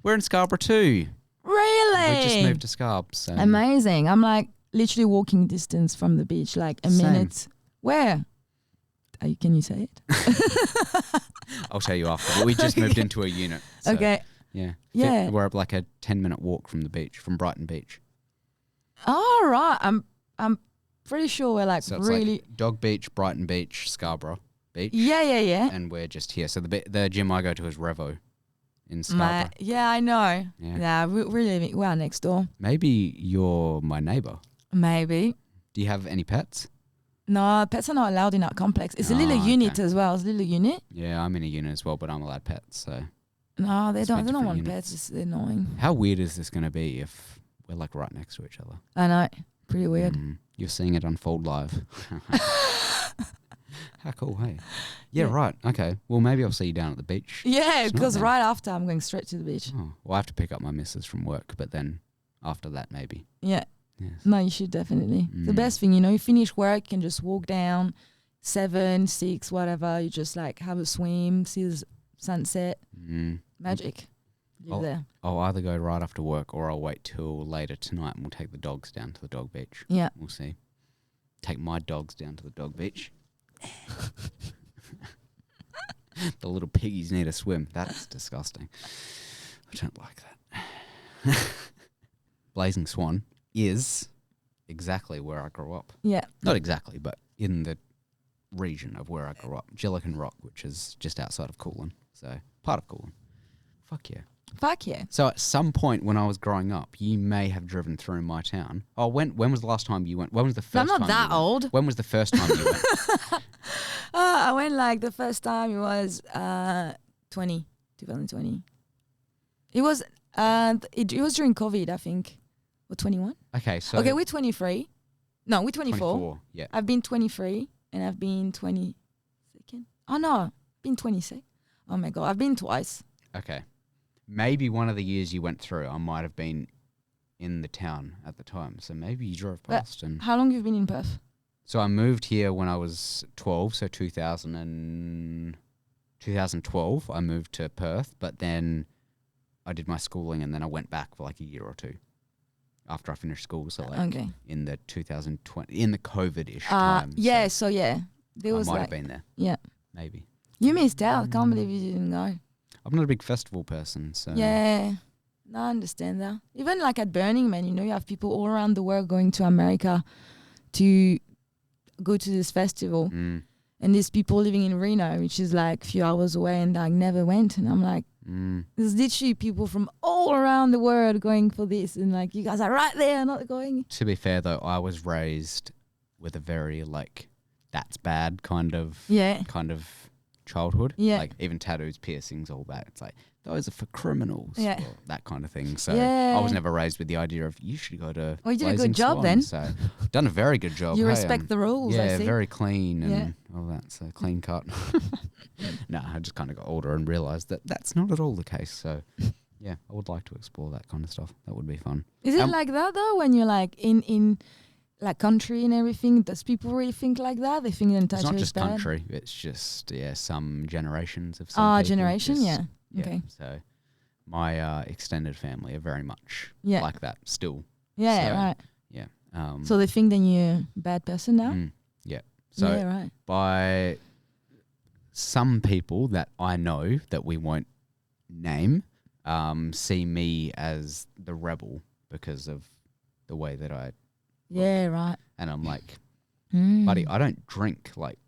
We're in Scarborough too. Really? We just moved to Scarborough. So Amazing. I'm like literally walking distance from the beach, like a Same. minute. Where? Can you say it? I'll tell you after. But we just moved into a unit. So, Okay. Yeah. Yeah. We're up like a 10-minute walk from the beach, from Brighton Beach. All right. I'm pretty sure we're like So it's really. like Dog Beach, Brighton Beach, Scarborough Beach. Yeah. And we're just here. So the gym I go to is Revo in Scarborough. Yeah, I know. Yeah. Yeah, we are next door. Maybe you're my neighbour. Maybe. Do you have any pets? No, pets are not allowed in our complex. It's a little Oh, unit okay. as well. It's a little unit. Yeah, I'm in a unit as well, but I'm allowed pets. So No, they It's don't. meant They to don't be want units. pets. It's annoying. how weird is this going to be if we're like right next to each other? I know. Pretty weird. You're seeing it unfold live. How cool, hey? Yeah, Yeah. right. Okay. Well, maybe I'll see you down at the beach. Yeah, It's not because bad. right after I'm going straight to the beach. Oh, well, I have to pick up my missus from work, but then after that, maybe. Yeah. Yes. No, you should definitely. The Mm. best thing, you finish work, you can just walk down 7, 6, whatever. You just like have a swim, see the sunset. Mm. Magic. Live there. I'll either go right after work or I'll wait till later tonight and we'll take the dogs down to the dog beach. Yeah. We'll see. Take my dogs down to the dog beach. The little piggies need a swim. That's disgusting. I don't like that. Blazing Swan is exactly where I grew up. Yeah. Not exactly, but in the region of where I grew up. Gillican Rock, which is just outside of Coolin. So, part of Coolin. Fuck yeah. Fuck yeah. So at some point when I was growing up, you may have driven through my town. Oh, when was the last time you went? When was the first I'm time not that you went? old. When was the first time you went? I went like the first time it was 2020. It was it was during COVID, I think. Or 21? Okay, so Okay, we're 23. No, we're 24. 24. Yeah. I've been 23 and I've been 22nd. Oh no, I've been 26. Oh my god, I've been twice. Okay. Maybe one of the years you went through, I might have been in the town at the time. So maybe you drove But past. And how long have you been in Perth? so I moved here when I was 12, so 2012 I moved to Perth, but then I did my schooling and then I went back for like a year or two after I finished school. So like in the 2020, in the COVID-ish time. Yeah, so there I was might have been there. Yeah. Maybe. You missed out. I can't believe you didn't go. I'm not a big festival person, so. Yeah. No, I understand that. Even like at Burning Man, you have people all around the world going to America to go to this festival. Mm. And there's people living in Reno, which is like a few hours away, and I never went. And I'm like, there's literally people from all around the world going for this. And like, you guys are right there, not going. To be fair, though, I was raised with a very like, that's bad kind of childhood. Yeah. Like even tattoos, piercings, all that. It's like, those are for criminals. Yeah. Or that kind of thing. So I was never raised with the idea of you should go to Well, you did a Blazing good job Swan. then. So done a very good job. You respect the rules, I Yeah, see. very clean and all that. So clean cut. No, I just kind of got older and realised that that's not at all the case. So yeah, I would like to explore that kind of stuff. That would be fun. Is it like that though? When you're like in like country and everything, does people really think like that? They think that It's not tattoo is just bad? country. It's just some generations of some people. Generation, just- yeah. Okay. So my extended family are very much Yeah. like that still. Yeah, So, right. Yeah. So they think that you're a bad person now? Yeah. So yeah, right. by some people that I know that we won't name see me as the rebel because of the way that I Yeah, right. and I'm like, buddy, I don't drink like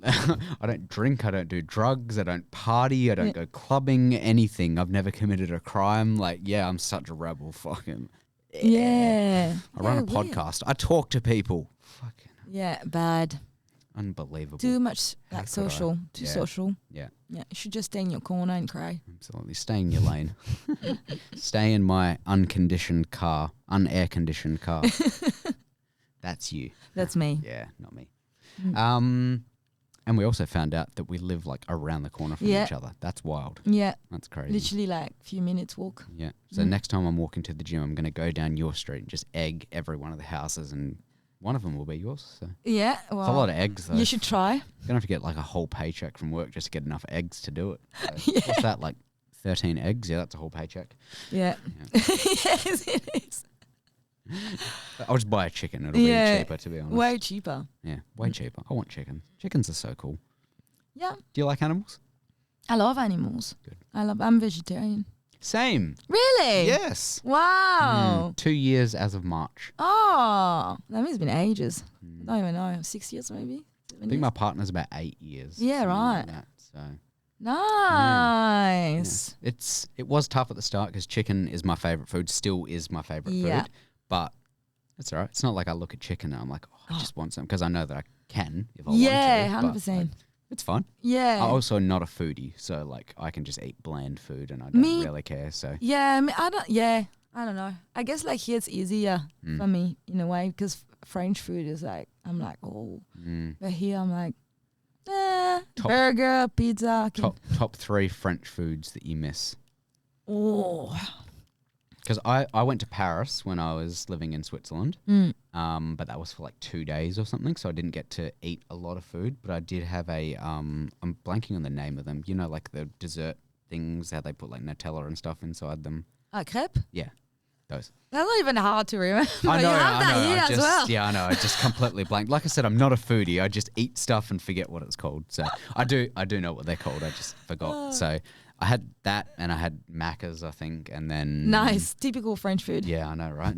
I don't drink, I don't do drugs, I don't party, I don't go clubbing, anything. I've never committed a crime. Like, yeah, I'm such a rebel. Fucking Yeah. I run a weird. podcast. I talk to people. Fucking Yeah, bad. unbelievable. Too much How like could I? social. Too Yeah. social. Yeah. Yeah. You should just stay in your corner and cry. Absolutely. Stay in your lane. Stay in my unconditioned car, unair conditioned car. That's you. That's me. Yeah, not me. And we also found out that we live like around the corner from Yeah. each other. That's wild. Yeah. That's crazy. Literally like a few minutes walk. Yeah. So next time I'm walking to the gym, I'm going to go down your street and just egg every one of the houses, and one of them will be yours. So Yeah. Well, it's a lot of eggs, though. you should try. You're going to have to get like a whole paycheck from work just to get enough eggs to do it. So what's that, like 13 eggs? Yeah, that's a whole paycheck. Yeah. Yes, it is. I'll just buy a chicken. It'll be cheaper, to be honest. Way cheaper. Yeah, way cheaper. I want chicken. Chickens are so cool. Yeah. Do you like animals? I love animals. Good. I'm vegetarian. Same. Really? Yes. Wow. 2 years as of March. Oh, that means it's been ages. I don't even know. 6 years maybe? 7 I think years? my partner's about 8 years. Yeah, something like right. that, so Nice. yeah. It was tough at the start because chicken is my favorite food. Still is my favorite Yeah. food. But it's all right. It's not like I look at chicken and I'm like, oh, I just want some, because I know that I can if I want to. Yeah, but, 100%. like, it's fun. Yeah. I'm also not a foodie, so like I can just eat bland food and I don't Me- really care. So Yeah, I mean, I don't know. I guess like here it's easier for me in a way because French food is like, I'm like, oh. But here I'm like, burger, pizza. top 3 French foods that you miss. Oh. Because I went to Paris when I was living in Switzerland, but that was for like 2 days or something, so I didn't get to eat a lot of food. But I did have I'm blanking on the name of them. You know, like the dessert things, how they put like Nutella and stuff inside them. Crepe? Yeah, those. That's not even hard to remember. I know, You have that here I as well. Yeah, I know. I just completely blanked. Like I said, I'm not a foodie. I just eat stuff and forget what it's called. So I do know what they're called. I just forgot. So I had that, and I had Macca's, I think, and then Nice. Typical French food. Yeah, I know, right?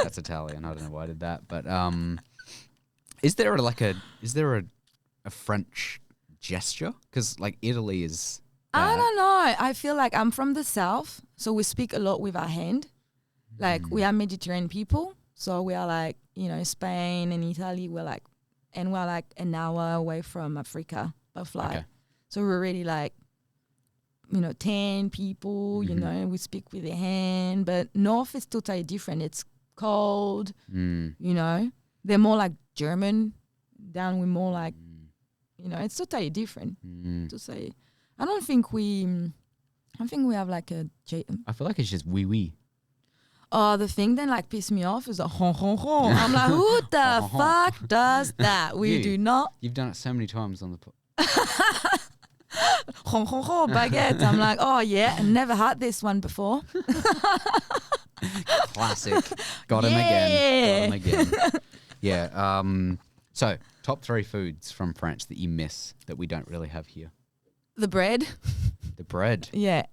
That's Italian. I don't know why I did that, but is there a French gesture? Because like Italy is. I don't know. I feel like I'm from the south, so we speak a lot with our hand. Like we are Mediterranean people, so we are like, Spain and Italy. We're like an hour away from Africa by flight. Okay. So we're really like, 10 people. We speak with the hand. But north is totally different. It's cold. They're more like German. Down we're more like, it's totally different. To say. I don't think we have like a. I feel like it's just wee wee. Oh, the thing that like pissed me off is a hon hon hon. I'm like, who the fuck does that? We do not. You've done it so many times on the. baguette. I'm like, oh yeah, I never had this one before. Classic. Got him again. Got him again. Yeah. So, top 3 foods from France that you miss that we don't really have here. The bread. The bread. Yeah.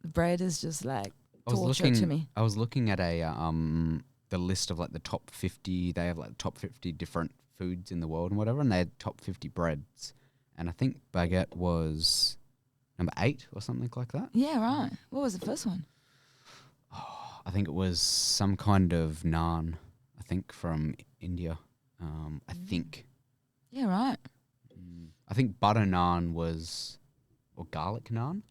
The bread is just like torture to me. I was looking at the list of like the top 50. They have like the top 50 different foods in the world and whatever, and they had top 50 breads. And I think baguette was number 8 or something like that. Yeah, right. What was the first one? I think it was some kind of naan, I think, from India. I think. Yeah, right. I think butter naan was, or garlic naan?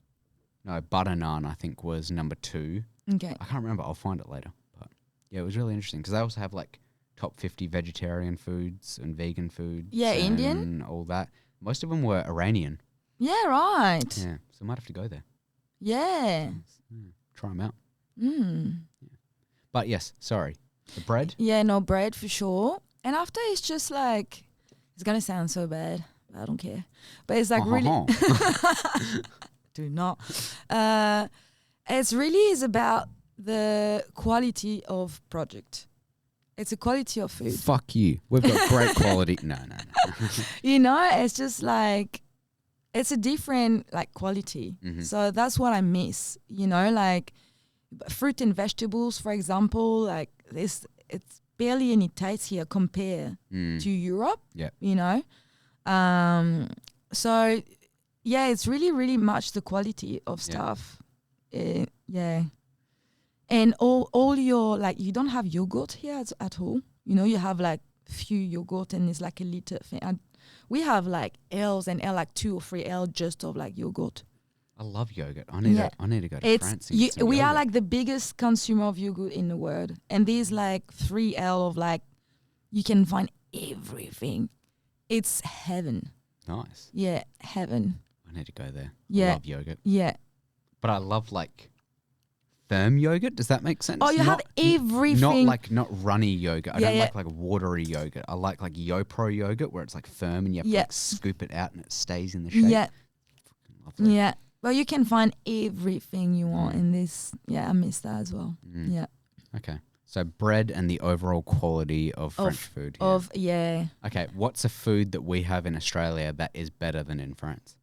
No, butter naan, I think, was number 2. Okay. I can't remember. I'll find it later. But yeah, it was really interesting because they also have like top 50 vegetarian foods and vegan foods. Yeah, and Indian. all that. Most of them were Iranian. Yeah, right. Yeah, so I might have to go there. Yeah. Try them out. Mm. But yes, sorry. The bread? Yeah, no, bread for sure. And after it's just like, it's going to sound so bad. I don't care. But it's like really. Do not. It's really is about the quality of project. It's a quality of food. Fuck you. We've got great quality. No. You know, it's just like, it's a different like quality. Mm-hmm. So that's what I miss. You know, like fruit and vegetables, for example, like this, it's barely any taste here compared to Europe. Yeah. You know, so yeah, it's really, really much the quality of stuff. Yeah. And all your, like, you don't have yogurt here at all. You know, you have like few yogurt and it's like a liter thing. And we have like L's and L, like 2 or 3 L just of like yogurt. I love yogurt. I need to go to France. And get some we yogurt. are like the biggest consumer of yogurt in the world. And there's like 3 L of like, you can find everything. It's heaven. Nice. Yeah, heaven. I need to go there. Yeah. I love yogurt. Yeah. But I love like firm yogurt. Does that make sense? Oh, you have everything. Not runny yogurt. I don't like watery yogurt. I like YoPro yogurt where it's like firm and you have to like scoop it out and it stays in the shape. Yeah. Lovely. Yeah. Well, you can find everything you want in this. Yeah, I miss that as well. Yeah. Okay. So bread and the overall quality of French food. Yeah. Okay. What's a food that we have in Australia that is better than in France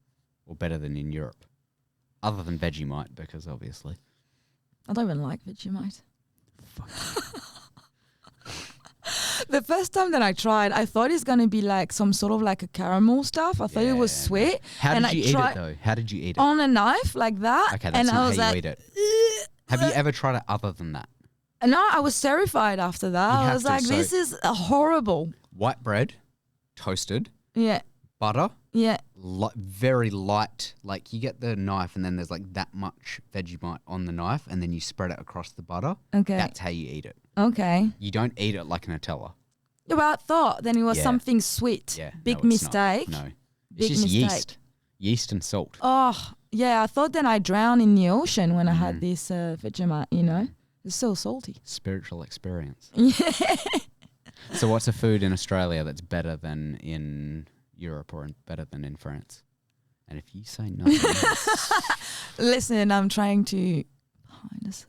or better than in Europe? Other than Vegemite, because obviously. I don't even like Vegemite. Fuck. The first time that I tried, I thought it's going to be like some sort of like a caramel stuff. I thought it was sweet. How did you eat it though? How did you eat it? On a knife like that. Okay, that's not how you eat it. Ugh. Have you ever tried it other than that? No, I was terrified after that. I was like, this is horrible. White bread, toasted. Yeah. Butter. Yeah. Very light. Like you get the knife and then there's like that much Vegemite on the knife and then you spread it across the butter. Okay. That's how you eat it. Okay. You don't eat it like Nutella. Well, I thought then it was something sweet. Yeah. Big mistake. No. Big It's just mistake. Yeast and salt. Oh, yeah. I thought then I drowned in the ocean when I had this Vegemite, you know. It's so salty. Spiritual experience. Yeah. So what's a food in Australia that's better than in Europe or better than in France? And if you say nothing else. Listen, I'm trying to find this.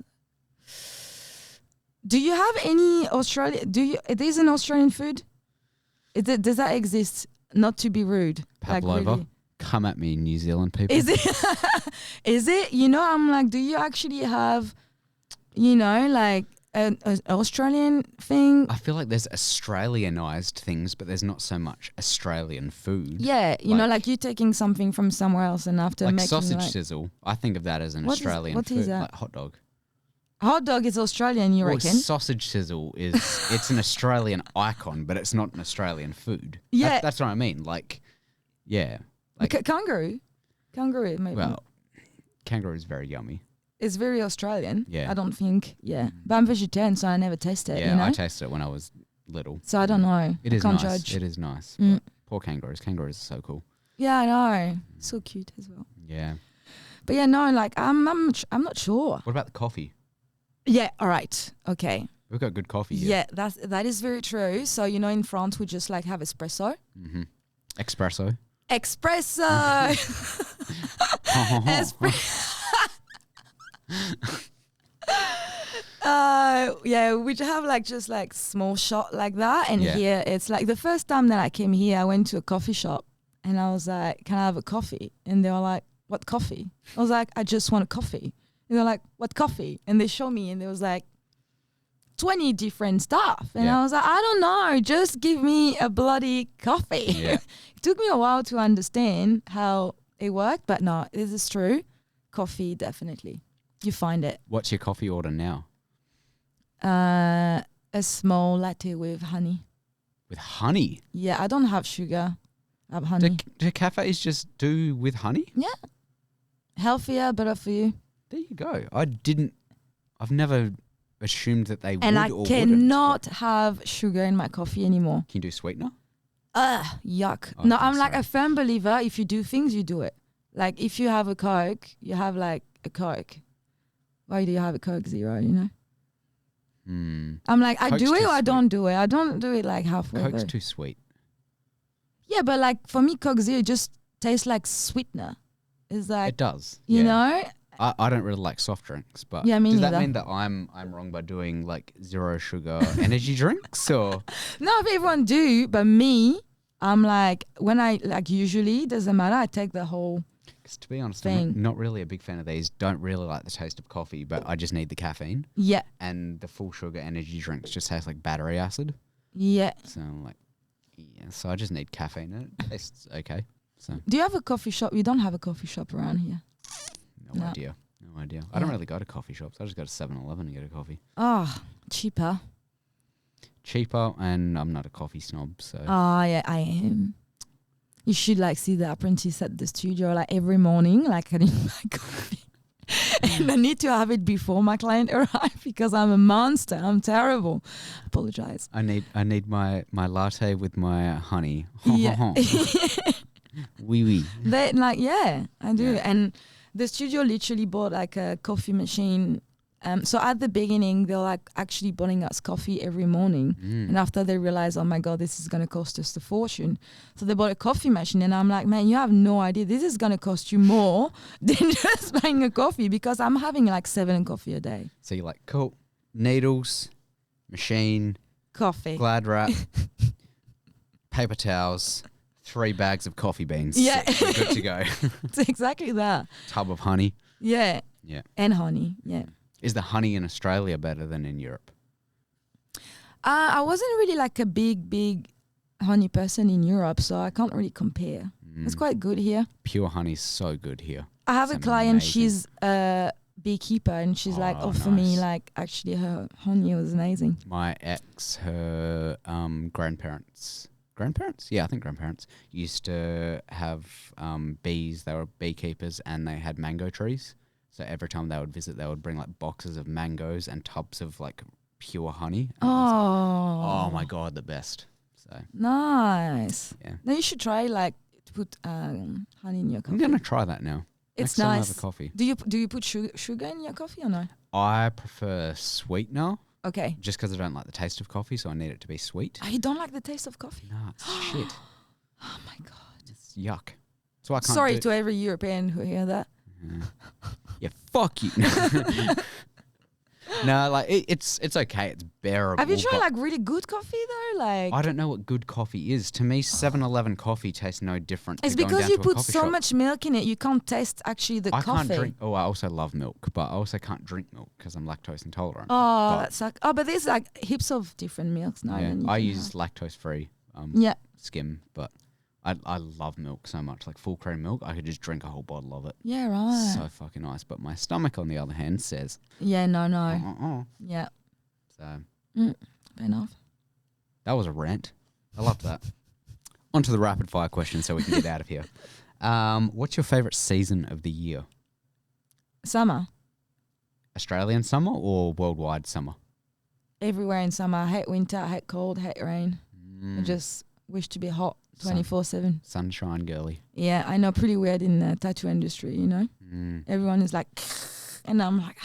Do you have any Australia? It is an Australian food? Does that exist? Not to be rude. Pavlova. Like really. Come at me, New Zealand people. Is it? Is it? You know, I'm like, do you actually have, you know, like an Australian thing? I feel like there's Australianized things, but there's not so much Australian food. Yeah, you know, like you taking something from somewhere else and after like making sausage sizzle. I think of that as an Australian what food, is that? like hot dog. Hot dog is Australian, you reckon? Sausage sizzle it's an Australian icon, but it's not an Australian food. Yeah. That's what I mean. Like, yeah. Like, kangaroo, maybe. Well, kangaroo is very yummy. It's very Australian. Yeah. I don't think, But I'm vegetarian, so I never tasted it, Yeah, you know? I tasted it when I was little. So I don't know. It is can't nice. judge. It is nice. But poor kangaroos. Kangaroos are so cool. Yeah, I know. So cute as well. Yeah. But yeah, no, like I'm not sure. What about the coffee? Yeah, all right. Okay. We've got good coffee here. Yeah, that is very true. So, you know, in France we just like have espresso. Mm-hmm. Espresso. espresso. Yeah, we have like just like small shot like that, and here it's like the first time that I came here, I went to a coffee shop, and I was like, "Can I have a coffee?" And they were like, "What coffee?" I was like, "I just want a coffee." And they're like, "What coffee?" And they show me, and there was like 20 different stuff, and I was like, "I don't know, just give me a bloody coffee." It took me a while to understand how it worked, but no, this is true. Coffee, definitely, you find it. What's your coffee order now? A small latte with honey. With honey? Yeah, I don't have sugar. I have honey. Do cafes just do with honey? Yeah. Healthier, better for you. There you go. I've never assumed that they would. And I cannot have sugar in my coffee anymore. Can you do sweetener? Yuck. No, I'm like a firm believer. If you do things, you do it. Like if you have a Coke, you have like a Coke. Why do you have a Coke Zero, you know? I'm like, I do it or I don't do it. I don't do it like halfway. Coke's too sweet. Yeah, but like for me, Coke Zero just tastes like sweetener. It's like, it does. You know? I don't really like soft drinks, but does that mean that I'm wrong by doing like zero sugar energy drinks or? No, everyone do, but me, I'm like, when I like usually doesn't matter. I take the whole. Because to be honest, I'm not really a big fan of these. Don't really like the taste of coffee, but I just need the caffeine. Yeah. And the full sugar energy drinks just taste like battery acid. Yeah. So I'm like, so I just need caffeine and it tastes okay. So. Do you have a coffee shop? You don't have a coffee shop around here. No idea. I don't really go to coffee shops. I just go to 7-Eleven and get a coffee. Oh, cheaper. Cheaper, and I'm not a coffee snob, so. Oh, yeah, I am. You should like see the apprentice at the studio like every morning, like getting my coffee. And I need to have it before my client arrives because I'm a monster. I'm terrible. Apologize. I need my latte with my honey. Yeah. Oui. They like, yeah, I do. Yeah. And the studio literally bought like a coffee machine. So at the beginning, they're like actually buying us coffee every morning. And after they realized, oh my God, this is going to cost us a fortune. So they bought a coffee machine. And I'm like, man, you have no idea. This is going to cost you more than just buying a coffee because I'm having like 7 coffee a day. So you're like, cool, needles, machine, coffee, Glad wrap, paper towels, 3 bags of coffee beans. Yeah. You're good to go. It's exactly that. Tub of honey. Yeah. Yeah. And honey. Yeah. Is the honey in Australia better than in Europe? I wasn't really like a big honey person in Europe, so I can't really compare. It's quite good here. Pure honey's so good here. I have a client, amazing. she's a beekeeper, and she's like offer me like actually her honey was amazing. My ex, her grandparents, yeah, I think grandparents used to have bees. They were beekeepers and they had mango trees. So every time they would visit, they would bring like boxes of mangoes and tubs of like pure honey. Oh my God, the best. So nice. Yeah. Now you should try like to put honey in your coffee. I'm gonna try that now. It's Next time I nice. have a coffee. Do you put sugar in your coffee or no? I prefer sweetener. Okay. Just because I don't like the taste of coffee, so I need it to be sweet. Oh, you don't like the taste of coffee? No, it's shit. Oh my God. It's yuck. So I can't. Sorry to every European who hear that. Yeah, fuck you. No, like it's okay. It's bearable. Have you tried like really good coffee though? Like I don't know what good coffee is. To me, 7-Eleven coffee tastes no different. It's to going because down you to a put coffee so shop. much milk in it. You can't taste actually the coffee. I can't drink. Oh, I also love milk, but I also can't drink milk because I'm lactose intolerant. Oh, but, that's like but there's like heaps of different milks now. yeah, I use lactose free. Skim, but I love milk so much. Like full cream milk, I could just drink a whole bottle of it. Yeah, right. So fucking nice. But my stomach, on the other hand, says no. Yeah. So fair enough. that was a rant. I loved that. On to the rapid fire question so we can get out of here. What's your favourite season of the year? Summer. Australian summer or worldwide summer? Everywhere in summer. I hate winter, I hate cold, I hate rain. I just wish to be hot 24/7. Sunshine girly. Yeah, I know, pretty weird in the tattoo industry, you know? Everyone is like, and I'm like,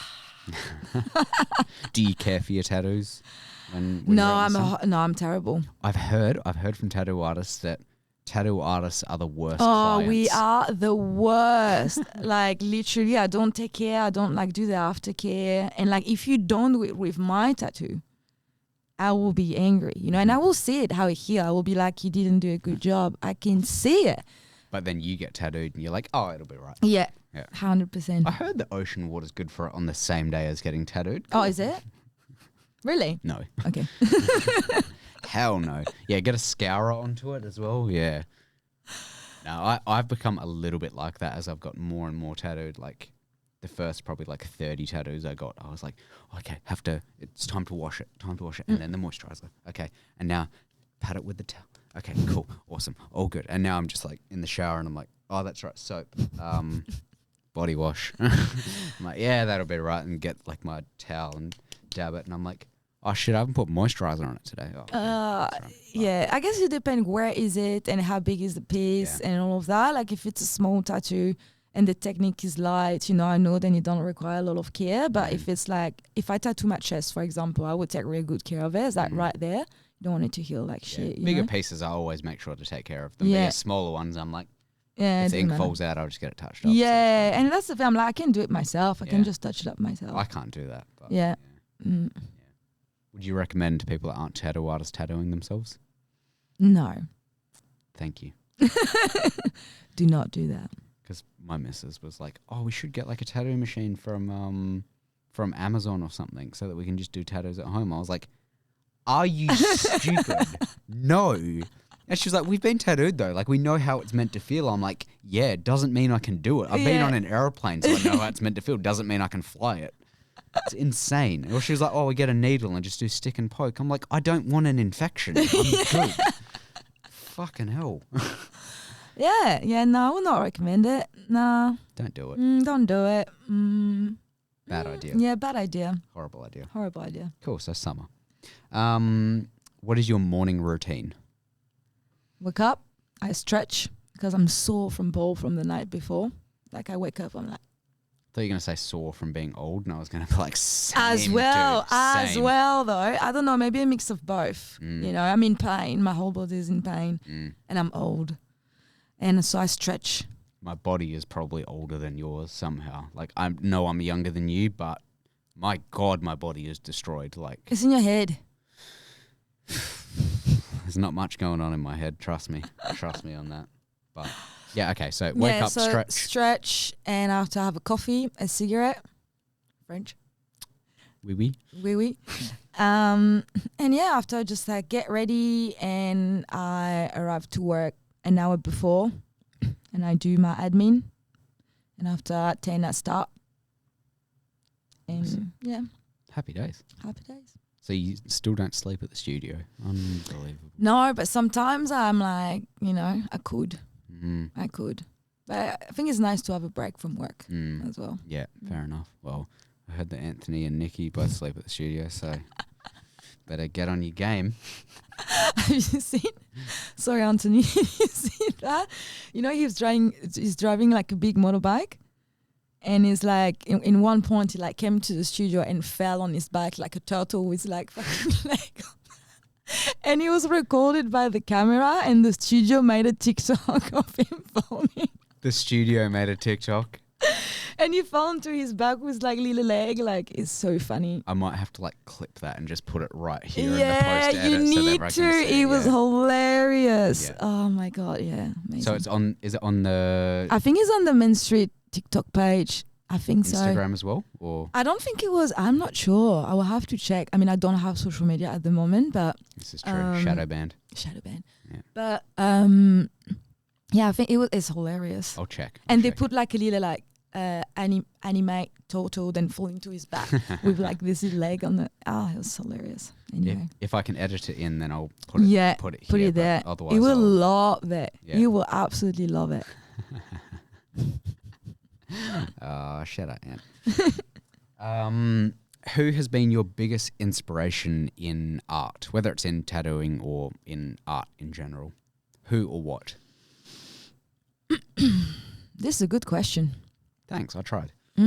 Do you care for your tattoos? When no, I'm terrible. I've heard from tattoo artists that tattoo artists are the worst Oh, clients. we are the worst. Like literally, I don't take care. I don't like do the aftercare. And like if you don't do it with my tattoo, I will be angry, you know, and I will see it how it heal. I will be like, you didn't do a good job. I can see it. But then you get tattooed and you're like, oh, it'll be right. Yeah. Yeah. 100%. I heard the ocean water's good for it on the same day as getting tattooed. Oh, is it? Really? No. Okay. Hell no. Yeah, get a scourer onto it as well. Yeah. No, I've become a little bit like that as I've got more and more tattooed. Like the first probably like 30 tattoos I got, I was like, okay, it's time to wash it. And then the moisturizer. Okay. And now pat it with the towel. Okay, cool. Awesome. All good. And now I'm just like in the shower and I'm like, oh, that's right. Soap. Body wash. I'm like, yeah, that'll be right. And get like my towel and dab it. And I'm like, oh shit, I haven't put moisturizer on it today. Oh, okay, that's right. Yeah, I guess it depends where is it and how big is the piece and all of that. Like if it's a small tattoo and the technique is light, you know, I know then you don't require a lot of care. But if it's like, if I tattoo my chest, for example, I would take really good care of it. It's like right there. You don't want it to heal like shit. You Bigger know? pieces, I always make sure to take care of them. Yeah. But smaller ones, I'm like, Yeah, if the ink matter. falls out, I'll just get it touched up. So Yeah, and that's the thing. I'm like, I can do it myself. I can just touch it up myself. I can't do that. But Yeah. Mm. Would you recommend to people that aren't tattoo artists tattooing themselves? No, Thank you. do not do that. Because my missus was like, oh, we should get like a tattoo machine from Amazon or something so that we can just do tattoos at home. I was like, are you stupid? No. And she was like, we've been tattooed though. Like we know how it's meant to feel. I'm like, yeah, it doesn't mean I can do it. I've been on an aeroplane, so I know how it's meant to feel. Doesn't mean I can fly it. It's insane. Or she was like, oh, we get a needle and just do stick and poke. I'm like, I don't want an infection. I'm good. Fucking hell. Yeah, no, I would not recommend it. No. Don't do it. Don't do it. Bad idea. Yeah, bad idea. Horrible idea. Horrible idea. Cool, so summer. What is your morning routine? Wake up, I stretch because I'm sore from ball from the night before. Like I wake up, I'm like, I thought you were going to say sore from being old, and I was going to be like, same, as dude, same. well though. I don't know, maybe a mix of both. You know, I'm in pain. My whole body is in pain and I'm old. And so I stretch. My body is probably older than yours somehow. Like I know I'm younger than you, but my God, my body is destroyed. Like It's in your head. there's not much going on in my head. Trust me on that. But yeah, okay. So wake up, so stretch. and after I have a coffee, a cigarette, French. Oui. Oui. And yeah, after I just like get ready and I arrive to work an hour before and I do my admin. And after 10 I start. And yeah. Happy days. Happy days. So you still don't sleep at the studio? Unbelievable. No, but sometimes I'm like, you know, I could. But I think it's nice to have a break from work as well. Yeah, fair enough. Well, I heard that Anthony and Nikki both sleep at the studio, so better get on your game. Have you seen? Sorry, Anthony. You seen that? You know, he's driving like a big motorbike, and he's like, in one point, he like came to the studio and fell on his back like a turtle with like fucking leg. And he was recorded by the camera, and the studio made a TikTok of him falling. The studio made a TikTok. And he fell onto his back with like little leg. Like, it's so funny. I might have to like clip that and just put it right here in the Yeah, post edit you so that need everyone to. can see It was hilarious. Yeah. Oh my God, yeah. Amazing. So it's on. Is it on the I think it's on the Main Street TikTok page. I think so. Instagram as well, or I don't think it was. I'm not sure. I will have to check. I mean, I don't have social media at the moment, but this is true. Shadow band. Yeah. But yeah, I think it's hilarious. I'll check. And they put like a little like animate turtle then fall into his back with like this leg on the. It was hilarious. Anyway. If I can edit it in, then I'll put it. Yeah, put it here. put it there. Otherwise, You will love it. Yeah. You will absolutely love it. Shut up, Ant. Who has been your biggest inspiration in art, whether it's in tattooing or in art in general? Who or what? This is a good question. Thanks, I tried. I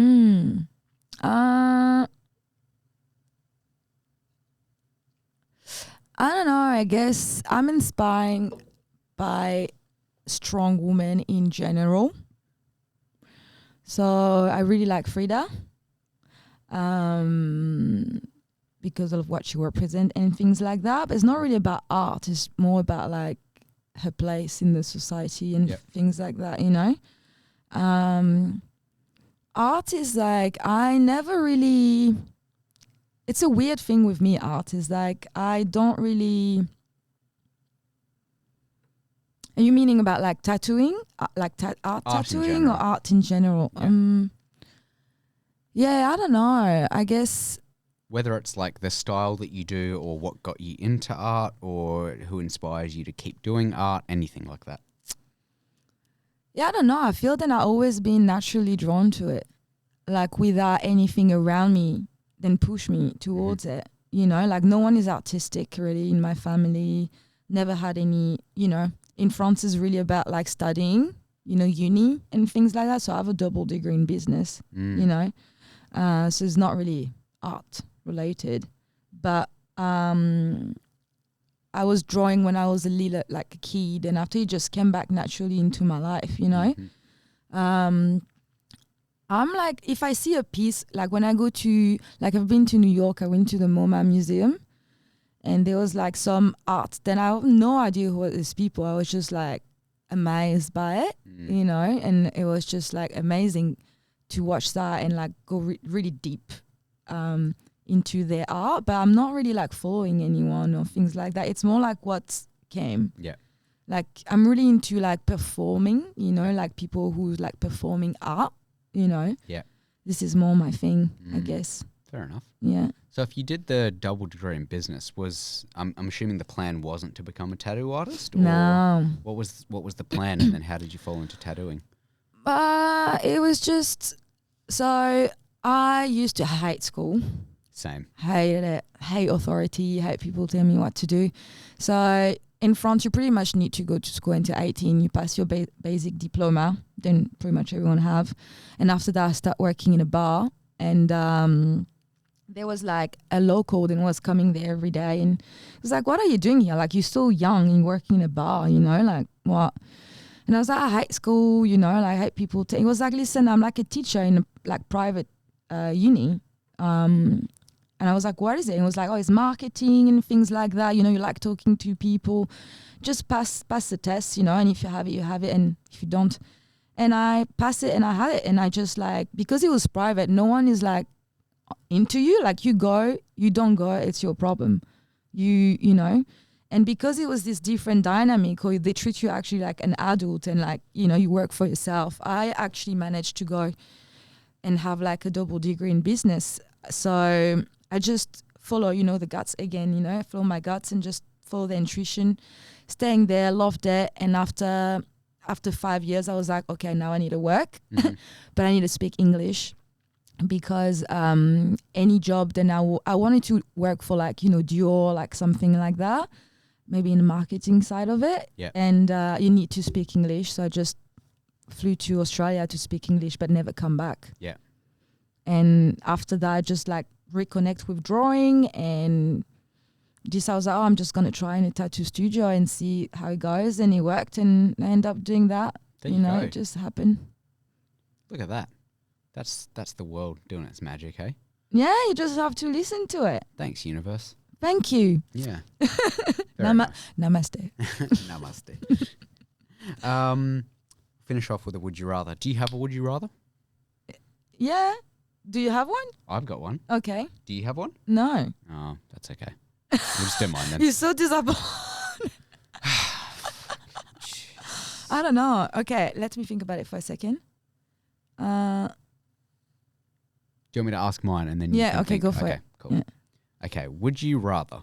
don't know. I guess I'm inspired by strong woman in general. So I really like Frida, because of what she represents and things like that. But it's not really about art. It's more about like her place in the society and things like that, you know. Art is like, I never really, it's a weird thing with me, art is like, I don't really, are you meaning about like tattooing? Like art tattooing or art in general? Yeah, I don't know. I guess whether it's like the style that you do or what got you into art or who inspires you to keep doing art, anything like that. Yeah, I don't know. I feel that I've always been naturally drawn to it. Like without anything around me then push me towards it. You know, like no one is artistic really in my family. Never had any, you know. In France is really about like studying, you know, uni and things like that. So I have a double degree in business, you know. So it's not really art related. But I was drawing when I was a little, like a kid, and after it just came back naturally into my life, you know. I'm like, if I see a piece, like when I go to, like I've been to New York, I went to the MoMA Museum, and there was like some art. Then I have no idea who these people. I was just like amazed by it, you know, and it was just like amazing to watch that and like go really deep into their art. But I'm not really like following anyone or things like that. It's more like what came. Yeah. Like I'm really into like performing, you know, like people who's like performing art, you know. Yeah. This is more my thing, I guess. Fair enough. Yeah. So if you did the double degree in business, I'm assuming the plan wasn't to become a tattoo artist? Or no. What was the plan, and then how did you fall into tattooing? It was just, so I used to hate school. Same. Hated it. Hate authority. Hate people telling me what to do. So in France, you pretty much need to go to school until 18. You pass your basic diploma. Then pretty much everyone have. And after that, I start working in a bar. And there was like a local that was coming there every day. And it was like, what are you doing here? Like, you're so young and working in a bar, you know? Like, what? And I was like, I hate school, you know? Like, I hate people. He was like, listen, I'm like a teacher in a like private uni. And I was like, what is it? And it was like, oh, it's marketing and things like that. You know, you like talking to people. Just pass the test, you know, and if you have it, you have it. And if you don't. And I passed it and I had it. And I just like, because it was private, no one is like into you. Like you go, you don't go, it's your problem. You know. And because it was this different dynamic, or they treat you actually like an adult and like, you know, you work for yourself. I actually managed to go and have like a double degree in business. So I just follow, you know, the guts again, you know, follow my guts and just follow the intuition, staying there, loved it. And after 5 years, I was like, okay, now I need to work, but I need to speak English because any job, then I wanted to work for like, you know, Dior, like something like that, maybe in the marketing side of it. Yeah. And you need to speak English. So I just flew to Australia to speak English, but never come back. Yeah. And after that, I just like reconnect with drawing, and I was like, oh, I'm just going to try in a tattoo studio and see how it goes. And it worked, and I ended up doing that. There you know, it just happened. Look at that. That's the world doing its magic, hey? Yeah, you just have to listen to it. Thanks, universe. Thank you. Yeah. Namaste. Namaste. Finish off with a would you rather. Do you have a would you rather? Yeah. Do you have one? I've got one. Okay. Do you have one? No. Oh, that's okay. We'll just do mine then. You're so disappointed. I don't know. Okay, let me think about it for a second. Do you want me to ask mine and then you can okay, think? go for it. Okay, cool. Yeah. Okay, would you rather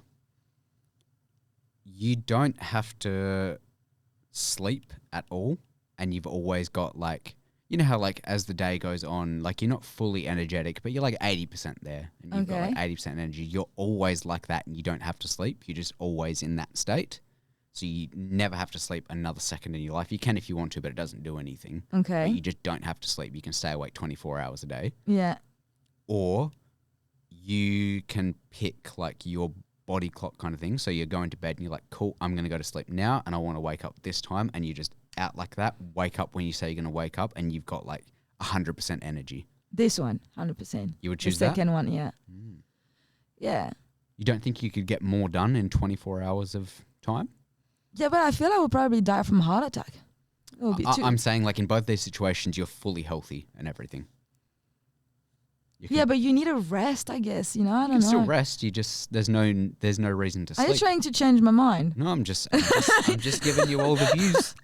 you don't have to sleep at all and you've always got like, you know how like as the day goes on, like you're not fully energetic, but you're like 80% there and you've got like 80% energy. You're always like that and you don't have to sleep. You're just always in that state. So you never have to sleep another second in your life. You can if you want to, but it doesn't do anything. Okay. But you just don't have to sleep. You can stay awake 24 hours a day. Yeah. Or you can pick like your body clock kind of thing. So you're going to bed and you're like, cool, I'm going to go to sleep now and I want to wake up this time. And you just out like that, wake up when you say you're going to wake up and you've got like 100% energy. This one, 100%. You would choose the that? second one, yeah. Yeah. You don't think you could get more done in 24 hours of time? Yeah, but I feel I would probably die from a heart attack. It would be too. I'm saying like in both these situations, you're fully healthy and everything. Yeah, but you need a rest, I guess. You know, I don't know. You can still rest. You just there's no reason to sleep. Are you trying to change my mind? No, I'm just giving you all the views.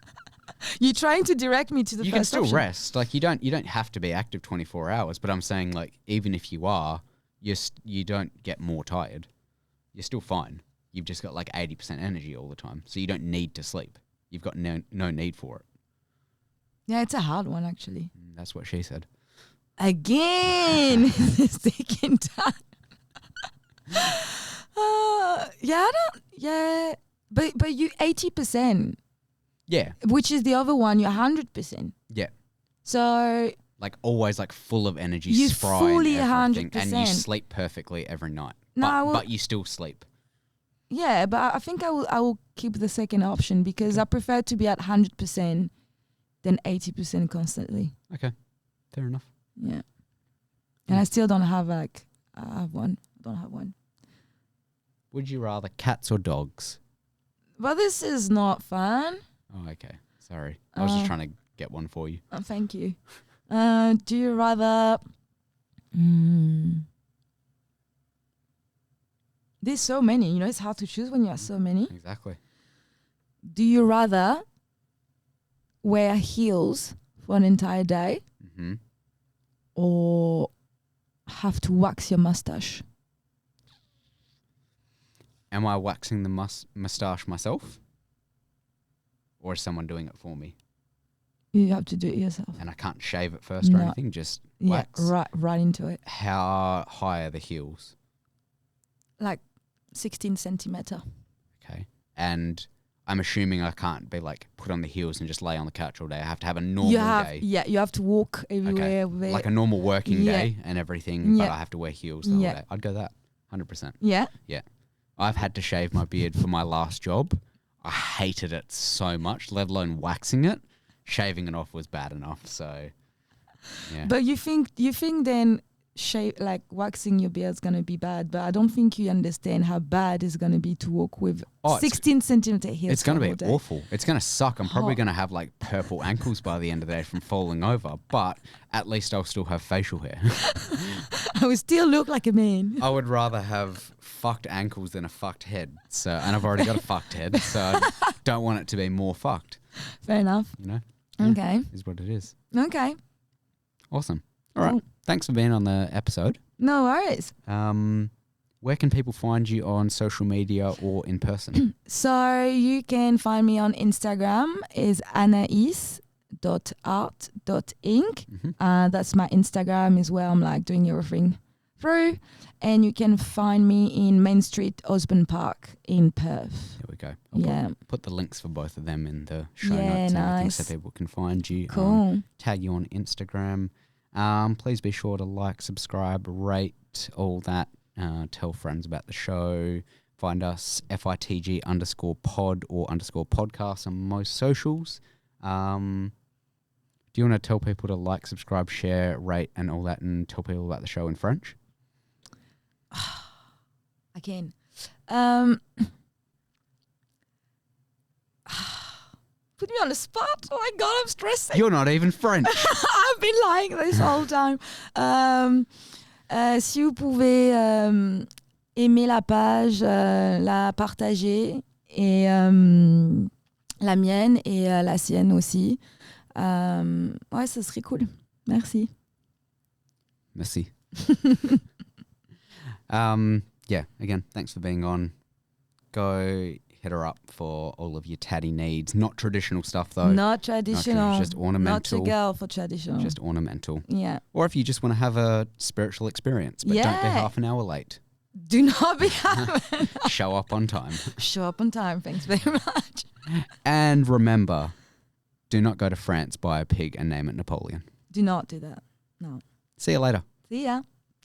You're trying to direct me to the You first can still option. rest. Like you don't have to be active 24 hours. But I'm saying like even if you are, you don't get more tired. You're still fine. You've just got like 80% energy all the time, so you don't need to sleep. You've got no need for it. Yeah, it's a hard one actually. That's what she said. Again, it's taking time. But you 80%. Yeah. Which is the other one, you're 100%. Yeah. So like always like full of energy, you spry fully and everything, 100%. and you sleep perfectly every night. No, but you still sleep. Yeah, but I think I will keep the second option because I prefer to be at 100% than 80% constantly. Okay, fair enough. Yeah. And I still don't have I have one. I don't have one. Would you rather cats or dogs? But this is not fun. Oh, okay. Sorry. I was just trying to get one for you. Thank you. Do you rather... There's so many. You know, it's hard to choose when you have so many. Exactly. Do you rather wear heels for an entire day or have to wax your mustache? Am I waxing the mustache myself? Or is someone doing it for me? You have to do it yourself. And I can't shave it first or anything, just wax? Yeah, right into it. How high are the heels? Like 16 centimeter. Okay. And I'm assuming I can't be like put on the heels and just lay on the couch all day. I have to have a normal day. Yeah, you have to walk everywhere. Okay. Like a normal working day and everything, but I have to wear heels the whole day. I'd go that, 100%. Yeah? Yeah. I've had to shave my beard for my last job. I hated it so much, let alone waxing it. Shaving it off was bad enough, so yeah. But you think then waxing your beard is going to be bad, but I don't think you understand how bad it's going to be to walk with 16 centimeter heels. It's going to be awful. It's going to suck. I'm probably going to have like purple ankles by the end of the day from falling over, but at least I'll still have facial hair. I would still look like a man. I would rather have fucked ankles than a fucked head. So, and I've already got a fucked head, so I don't want it to be more fucked. Fair enough. You know? Okay. Yeah, is what it is. Okay. Awesome. All right. Thanks for being on the episode. No worries. Where can people find you on social media or in person? So you can find me on Instagram is anais.art.ink. That's my Instagram is where I'm like doing everything through. And you can find me in Main Street, Osborne Park in Perth. There we go. I'll put the links for both of them in the show notes and everything so people can find you. Cool. Tag you on Instagram. Please be sure to like, subscribe, rate, all that. Tell friends about the show. Find us FITG_pod or _podcast on most socials. Do you want to tell people to like, subscribe, share, rate, and all that, and tell people about the show in French? I can. Put me on the spot. Oh my God, I'm stressing. You're not even French. I've been lying this whole time. Si vous pouvez aimer la page, la partager, et la mienne et la sienne aussi. Ouais, ça serait cool. Merci. Merci. Yeah, again, thanks for being on. Go hit her up for all of your tatty needs. Not traditional stuff, though. Not traditional. Just ornamental. Not a girl for traditional. Just ornamental. Yeah. Or if you just want to have a spiritual experience, but don't be half an hour late. Do not be Show up on time. Show up on time. Thanks very much. And remember, do not go to France, buy a pig, and name it Napoleon. Do not do that. No. See you later. See ya.